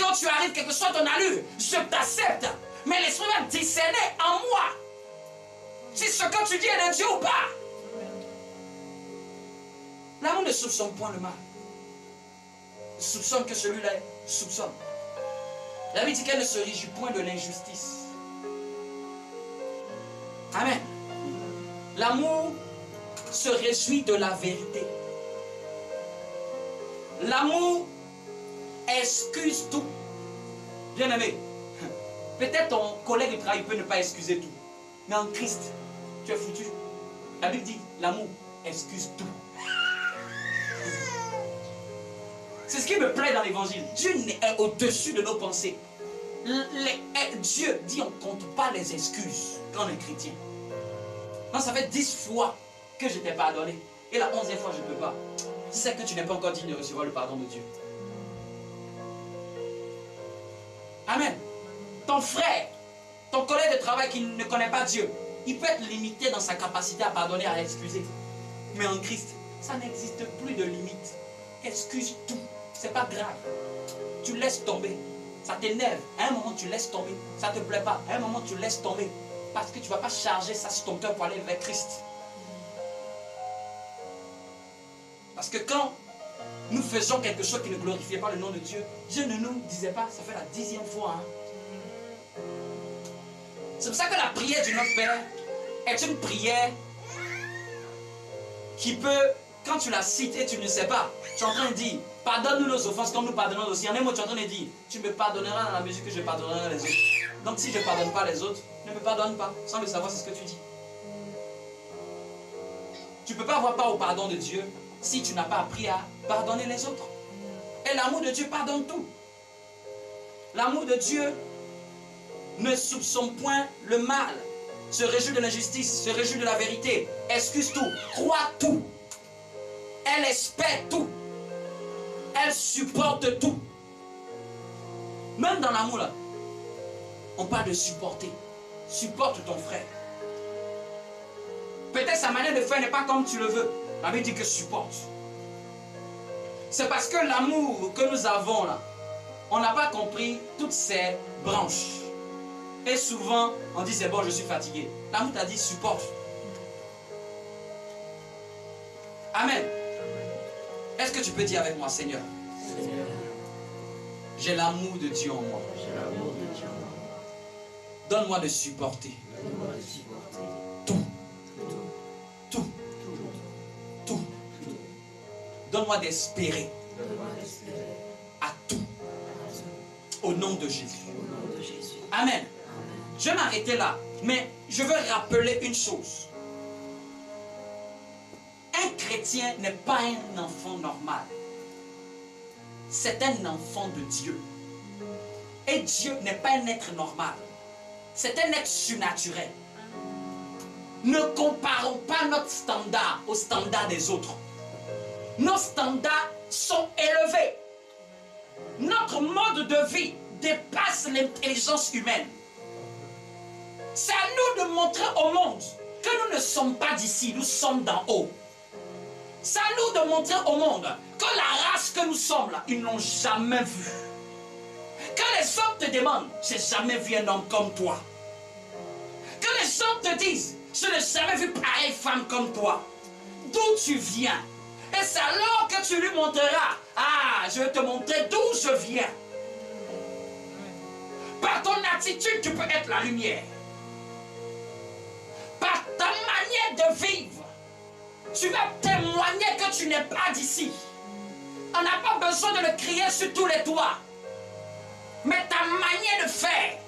Quand tu arrives, quelle que soit ton allure, je t'accepte, mais l'esprit va discerner en moi si ce que tu dis est de Dieu ou pas. L'amour ne soupçonne point le mal. Il soupçonne que celui-là soupçonne. La Bible dit qu'elle ne se réjouit point de l'injustice. Amen. L'amour se réjouit de la vérité. L'amour excuse tout. Bien-aimé, peut-être ton collègue de travail peut ne pas excuser tout. Mais en Christ, tu es foutu. La Bible dit, l'amour excuse tout. C'est ce qui me plaît dans l'évangile. Dieu est au-dessus de nos pensées. Dieu dit on ne compte pas les excuses quand on est chrétien. Non, ça fait 10 fois que je t'ai pardonné. Et la 11e fois, je ne peux pas. C'est que tu n'es pas encore digne de recevoir le pardon de Dieu. Amen. Ton frère, ton collègue de travail qui ne connaît pas Dieu, il peut être limité dans sa capacité à pardonner, à excuser. Mais en Christ, ça n'existe plus de limite. Excuse tout. C'est pas grave. Tu laisses tomber. Ça t'énerve. À un moment, tu laisses tomber. Ça ne te plaît pas. À un moment, tu laisses tomber. Parce que tu ne vas pas charger ça sur ton cœur pour aller vers Christ. Parce que quand nous faisons quelque chose qui ne glorifiait pas le nom de Dieu, Dieu ne nous disait pas, ça fait la 10e fois. Hein. C'est pour ça que la prière du Notre Père est une prière qui peut, quand tu la cites et tu ne sais pas, tu es en train de dire, pardonne-nous nos offenses comme nous pardonnons aussi. En un mot, tu es en train de dire, tu me pardonneras dans la mesure que je pardonnerai les autres. Donc si je ne pardonne pas les autres, ne me pardonne pas, sans le savoir, c'est ce que tu dis. Tu ne peux pas avoir part au pardon de Dieu si tu n'as pas appris à pardonner les autres. Et l'amour de Dieu pardonne tout. L'amour de Dieu ne soupçonne point le mal, se réjouit de l'injustice, se réjouit de la vérité, excuse tout, croit tout. Elle espère tout. Elle supporte tout. Même dans l'amour, là, on parle de supporter. Supporte ton frère. Peut-être sa manière de faire n'est pas comme tu le veux. La Bible dit que supporte. C'est parce que l'amour que nous avons là, on n'a pas compris toutes ces branches. Et souvent, on dit c'est bon, je suis fatigué. L'amour t'a dit supporte. Amen. Est-ce que tu peux dire avec moi, Seigneur, j'ai l'amour de Dieu en moi. Donne-moi de supporter. Tout. Tout. Tout. Donne-moi d'espérer. À tout. Au nom de Jésus. Amen. Je vais m'arrêter là. Mais je veux rappeler une chose. Un chrétien n'est pas un enfant normal. C'est un enfant de Dieu. Et Dieu n'est pas un être normal. C'est un être surnaturel. Ne comparons pas notre standard au standard des autres. Nos standards sont élevés. Notre mode de vie dépasse l'intelligence humaine. C'est à nous de montrer au monde que nous ne sommes pas d'ici, nous sommes d'en haut. C'est à nous de montrer au monde que la race que nous sommes là, ils n'ont jamais vu. Que les hommes te demandent, j'ai jamais vu un homme comme toi. Que les hommes te disent, je n'ai jamais vu pareille femme comme toi. D'où tu viens? Et c'est alors que tu lui montreras, ah, je vais te montrer d'où je viens. Par ton attitude, tu peux être la lumière. Par ta manière de vivre, tu vas témoigner que tu n'es pas d'ici. On n'a pas besoin de le crier sur tous les toits. Mais ta manière de faire,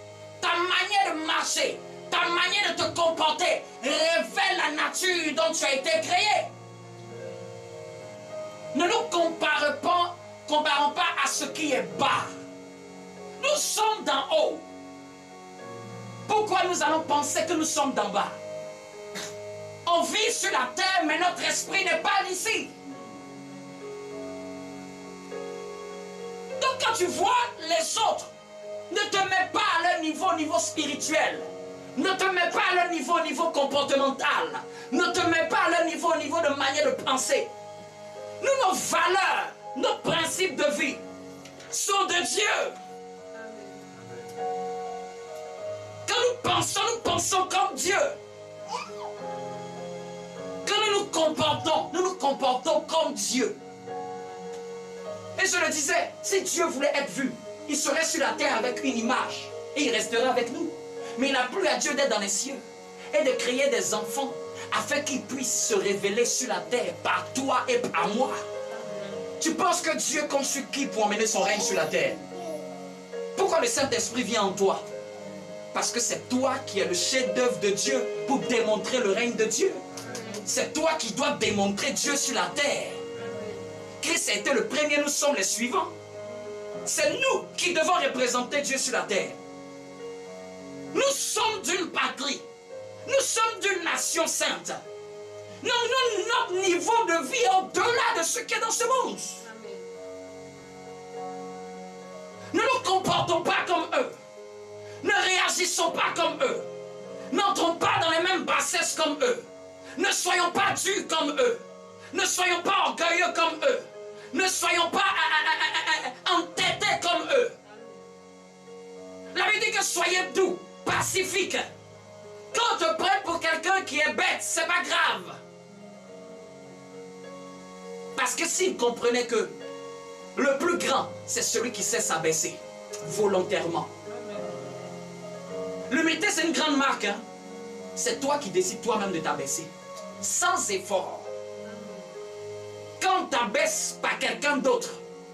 ta manière de marcher, ta manière de te comporter révèle la nature dont tu as été créé. Ne nous comparons pas à ce qui est bas. Nous sommes d'en haut. Pourquoi nous allons penser que nous sommes d'en bas? On vit sur la terre, mais notre esprit n'est pas d'ici. Donc quand tu vois les autres, ne te mets pas à leur niveau spirituel. Ne te mets pas à leur niveau comportemental. Ne te mets pas à leur niveau de manière de penser. Nous, nos valeurs, nos principes de vie sont de Dieu. Quand nous pensons comme Dieu. Quand nous nous comportons comme Dieu. Et je le disais, si Dieu voulait être vu, il serait sur la terre avec une image et il resterait avec nous. Mais il n'a plus à Dieu d'être dans les cieux et de créer des enfants afin qu'ils puissent se révéler sur la terre par toi et par moi. Tu penses que Dieu construit qui pour emmener son règne sur la terre? Pourquoi le Saint-Esprit vient en toi? Parce que c'est toi qui es le chef-d'œuvre de Dieu pour démontrer le règne de Dieu. C'est toi qui dois démontrer Dieu sur la terre. Christ a été le premier, nous sommes les suivants. C'est nous qui devons représenter Dieu sur la terre. Nous sommes d'une patrie. Nous sommes d'une nation sainte. Notre niveau de vie est au-delà de ce qui est dans ce monde. Ne nous comportons pas comme eux. Ne réagissons pas comme eux. N'entrons pas dans les mêmes bassesses comme eux. Ne soyons pas durs comme eux. Ne soyons pas orgueilleux comme eux. Ne soyons pas entêtés comme eux. La Bible dit que soyez doux, pacifiques. Quand on te prête pour quelqu'un qui est bête, c'est pas grave. Parce que s'il comprenait que le plus grand, c'est celui qui sait s'abaisser volontairement. L'humilité, c'est une grande marque. Hein? C'est toi qui décides toi-même de t'abaisser. Sans effort. Quand on t'abaisse par quelqu'un d'autre,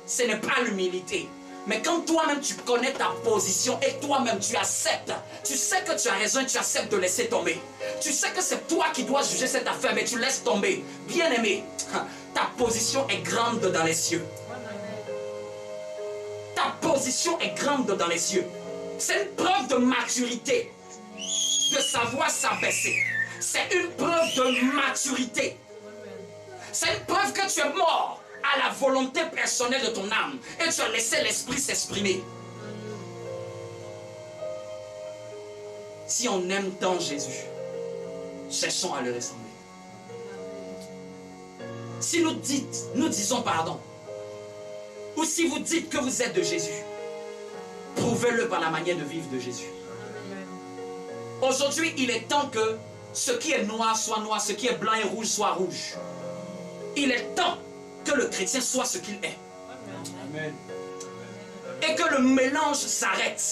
ce n'est pas l'humilité. Mais quand toi-même tu connais ta position et toi-même tu acceptes, tu sais que tu as raison et tu acceptes de laisser tomber. Tu sais que c'est toi qui dois juger cette affaire, mais tu laisses tomber. Bien-aimé, ta position est grande dans les cieux. Ta position est grande dans les cieux. C'est une preuve de maturité, de savoir s'abaisser. C'est une preuve de maturité. C'est une preuve que tu es mort à la volonté personnelle de ton âme et tu as laissé l'esprit s'exprimer. Si on aime tant Jésus, cherchons à le ressembler. Si nous disons pardon, ou si vous dites que vous êtes de Jésus, prouvez-le par la manière de vivre de Jésus. Aujourd'hui, il est temps que ce qui est noir soit noir, ce qui est blanc et rouge soit rouge. Il est temps que le chrétien soit ce qu'il est. Amen. Et que le mélange s'arrête.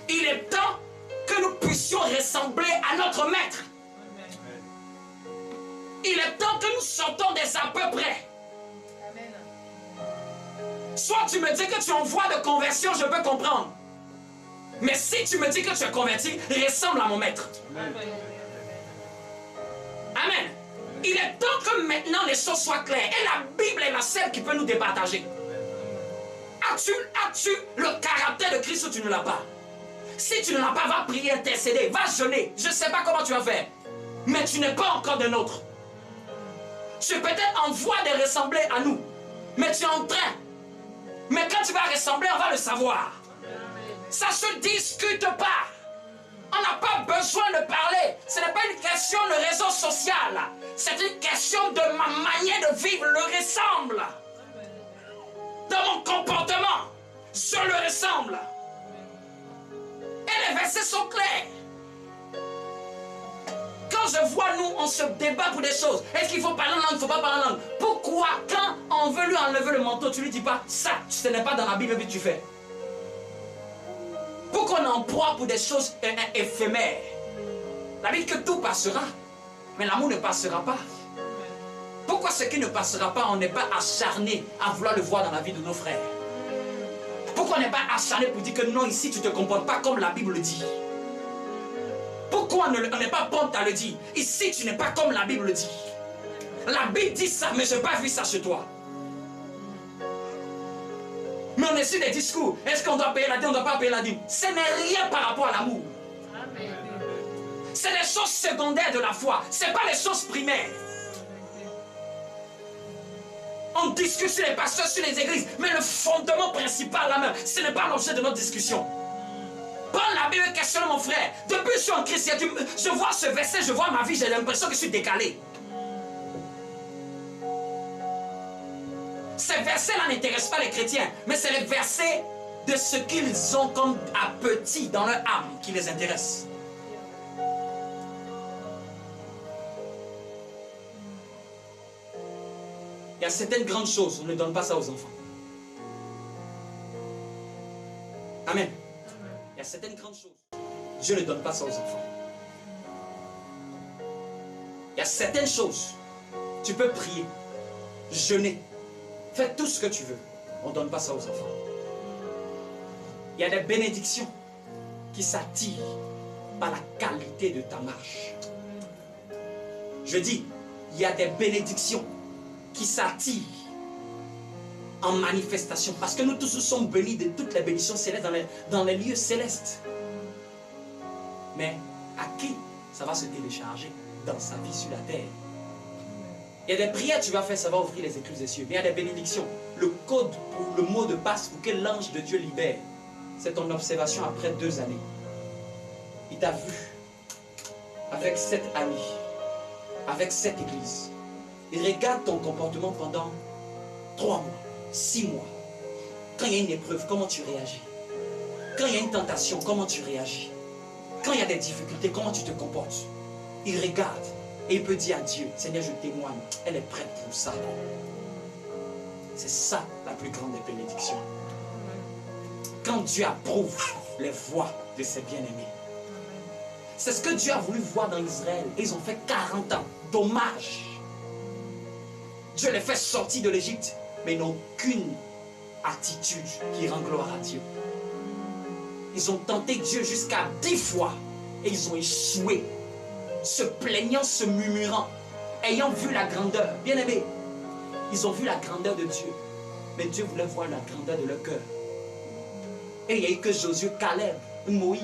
Il est temps que nous puissions ressembler à notre maître. Il est temps que nous sortons des à peu près. Soit tu me dis que tu es en voie de conversion, je peux comprendre. Mais si tu me dis que tu es converti, ressemble à mon maître. Amen. Amen. Il est temps que maintenant les choses soient claires. Et la Bible est la seule qui peut nous départager. As-tu le caractère de Christ ou tu ne l'as pas? Si tu ne l'as pas, va prier, intercéder, va jeûner. Je ne sais pas comment tu vas faire. Mais tu n'es pas encore de nôtre. Tu es peut-être en voie de ressembler à nous. Mais tu es en train. Mais quand tu vas ressembler, on va le savoir. Ça ne se discute pas. On n'a pas besoin de parler. Ce n'est pas une question de réseau social. C'est une question de ma manière de vivre. Le ressemble. Dans mon comportement, je le ressemble. Et les versets sont clairs. Quand je vois nous, on se débat pour des choses. Est-ce qu'il faut parler en langue, il ne faut pas parler en langue? Pourquoi quand on veut lui enlever le manteau, tu ne lui dis pas ça, ce n'est pas dans la Bible que tu fais? Pourquoi on emploie pour des choses éphémères? La Bible dit que tout passera, mais l'amour ne passera pas. Pourquoi ce qui ne passera pas, on n'est pas acharné à vouloir le voir dans la vie de nos frères? Pourquoi on n'est pas acharné pour dire que non, ici tu ne te comportes pas comme la Bible le dit? Pourquoi on n'est pas prompt à le dire? Ici tu n'es pas comme la Bible le dit. La Bible dit ça, mais je n'ai pas vu ça chez toi. Mais on est sur des discours. Est-ce qu'on doit payer la dîme, on ne doit pas payer la dîme? Ce n'est rien par rapport à l'amour. C'est les choses secondaires de la foi. Ce n'est pas les choses primaires. On discute sur les pasteurs, sur les églises, mais le fondement principal là même, ce n'est pas l'objet de notre discussion. Prends la Bible et questionne mon frère. Depuis que je suis en Christ, je vois ce verset, je vois ma vie, j'ai l'impression que je suis décalé. Ces versets-là n'intéressent pas les chrétiens, mais c'est les versets de ce qu'ils ont comme à petit dans leur âme qui les intéressent. Il y a certaines grandes choses, on ne donne pas ça aux enfants. Amen. Il y a certaines grandes choses, Dieu ne donne pas ça aux enfants. Il y a certaines choses, tu peux prier, jeûner, fais tout ce que tu veux. On ne donne pas ça aux enfants. Il y a des bénédictions qui s'attirent par la qualité de ta marche. Je dis, il y a des bénédictions qui s'attirent en manifestation. Parce que nous tous nous sommes bénis de toutes les bénédictions célestes dans les lieux célestes. Mais à qui ça va se télécharger dans sa vie sur la terre? Il y a des prières que tu vas faire, ça va ouvrir les écluses des cieux. Mais il y a des bénédictions. Le code pour le mot de passe pour que l'ange de Dieu libère, c'est ton observation après 2 années. Il t'a vu avec 7 amis, avec 7 églises. Il regarde ton comportement pendant 3 mois, 6 mois. Quand il y a une épreuve, comment tu réagis? Quand il y a une tentation, comment tu réagis? Quand il y a des difficultés, comment tu te comportes? Il regarde et il peut dire à Dieu, Seigneur, je témoigne, elle est prête pour ça. C'est ça la plus grande des bénédictions. Quand Dieu approuve les voies de ses bien-aimés. C'est ce que Dieu a voulu voir dans Israël. Ils ont fait 40 ans. Dommage. Dieu les fait sortir de l'Égypte, mais ils n'ont aucune attitude qui rend gloire à Dieu. Ils ont tenté Dieu jusqu'à 10 fois et ils ont échoué, se plaignant, se murmurant, ayant vu la grandeur. Bien aimé, ils ont vu la grandeur de Dieu, mais Dieu voulait voir la grandeur de leur cœur. Et il n'y a eu que Josué, Caleb, Moïse.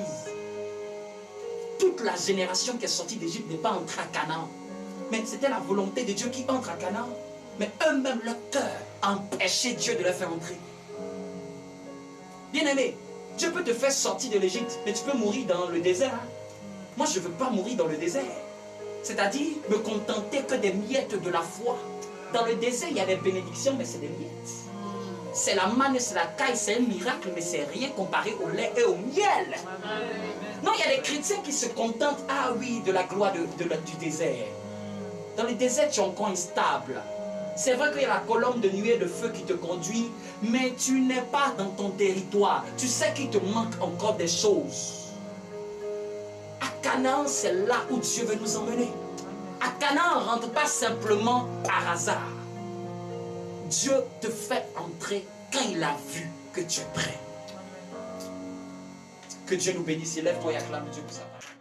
Toute la génération qui est sortie d'Égypte n'est pas entrée à Canaan. Mais c'était la volonté de Dieu qui entre à Canaan. Mais eux-mêmes, leur cœur empêchait Dieu de les faire entrer. Bien-aimé, Dieu peut te faire sortir de l'Égypte, mais tu peux mourir dans le désert. Hein? Moi, je ne veux pas mourir dans le désert. C'est-à-dire me contenter que des miettes de la foi. Dans le désert, il y a des bénédictions, mais c'est des miettes. C'est la manne, c'est la caille, c'est un miracle, mais c'est rien comparé au lait et au miel. Non, il y a des chrétiens qui se contentent, ah oui, de la gloire du désert. Dans le désert, tu es encore instable. C'est vrai qu'il y a la colonne de nuée de feu qui te conduit, mais tu n'es pas dans ton territoire. Tu sais qu'il te manque encore des choses. À Canaan, c'est là où Dieu veut nous emmener. À Canaan, on ne rentre pas simplement par hasard. Dieu te fait entrer quand il a vu que tu es prêt. Que Dieu nous bénisse. Lève-toi et acclame Dieu pour sa part.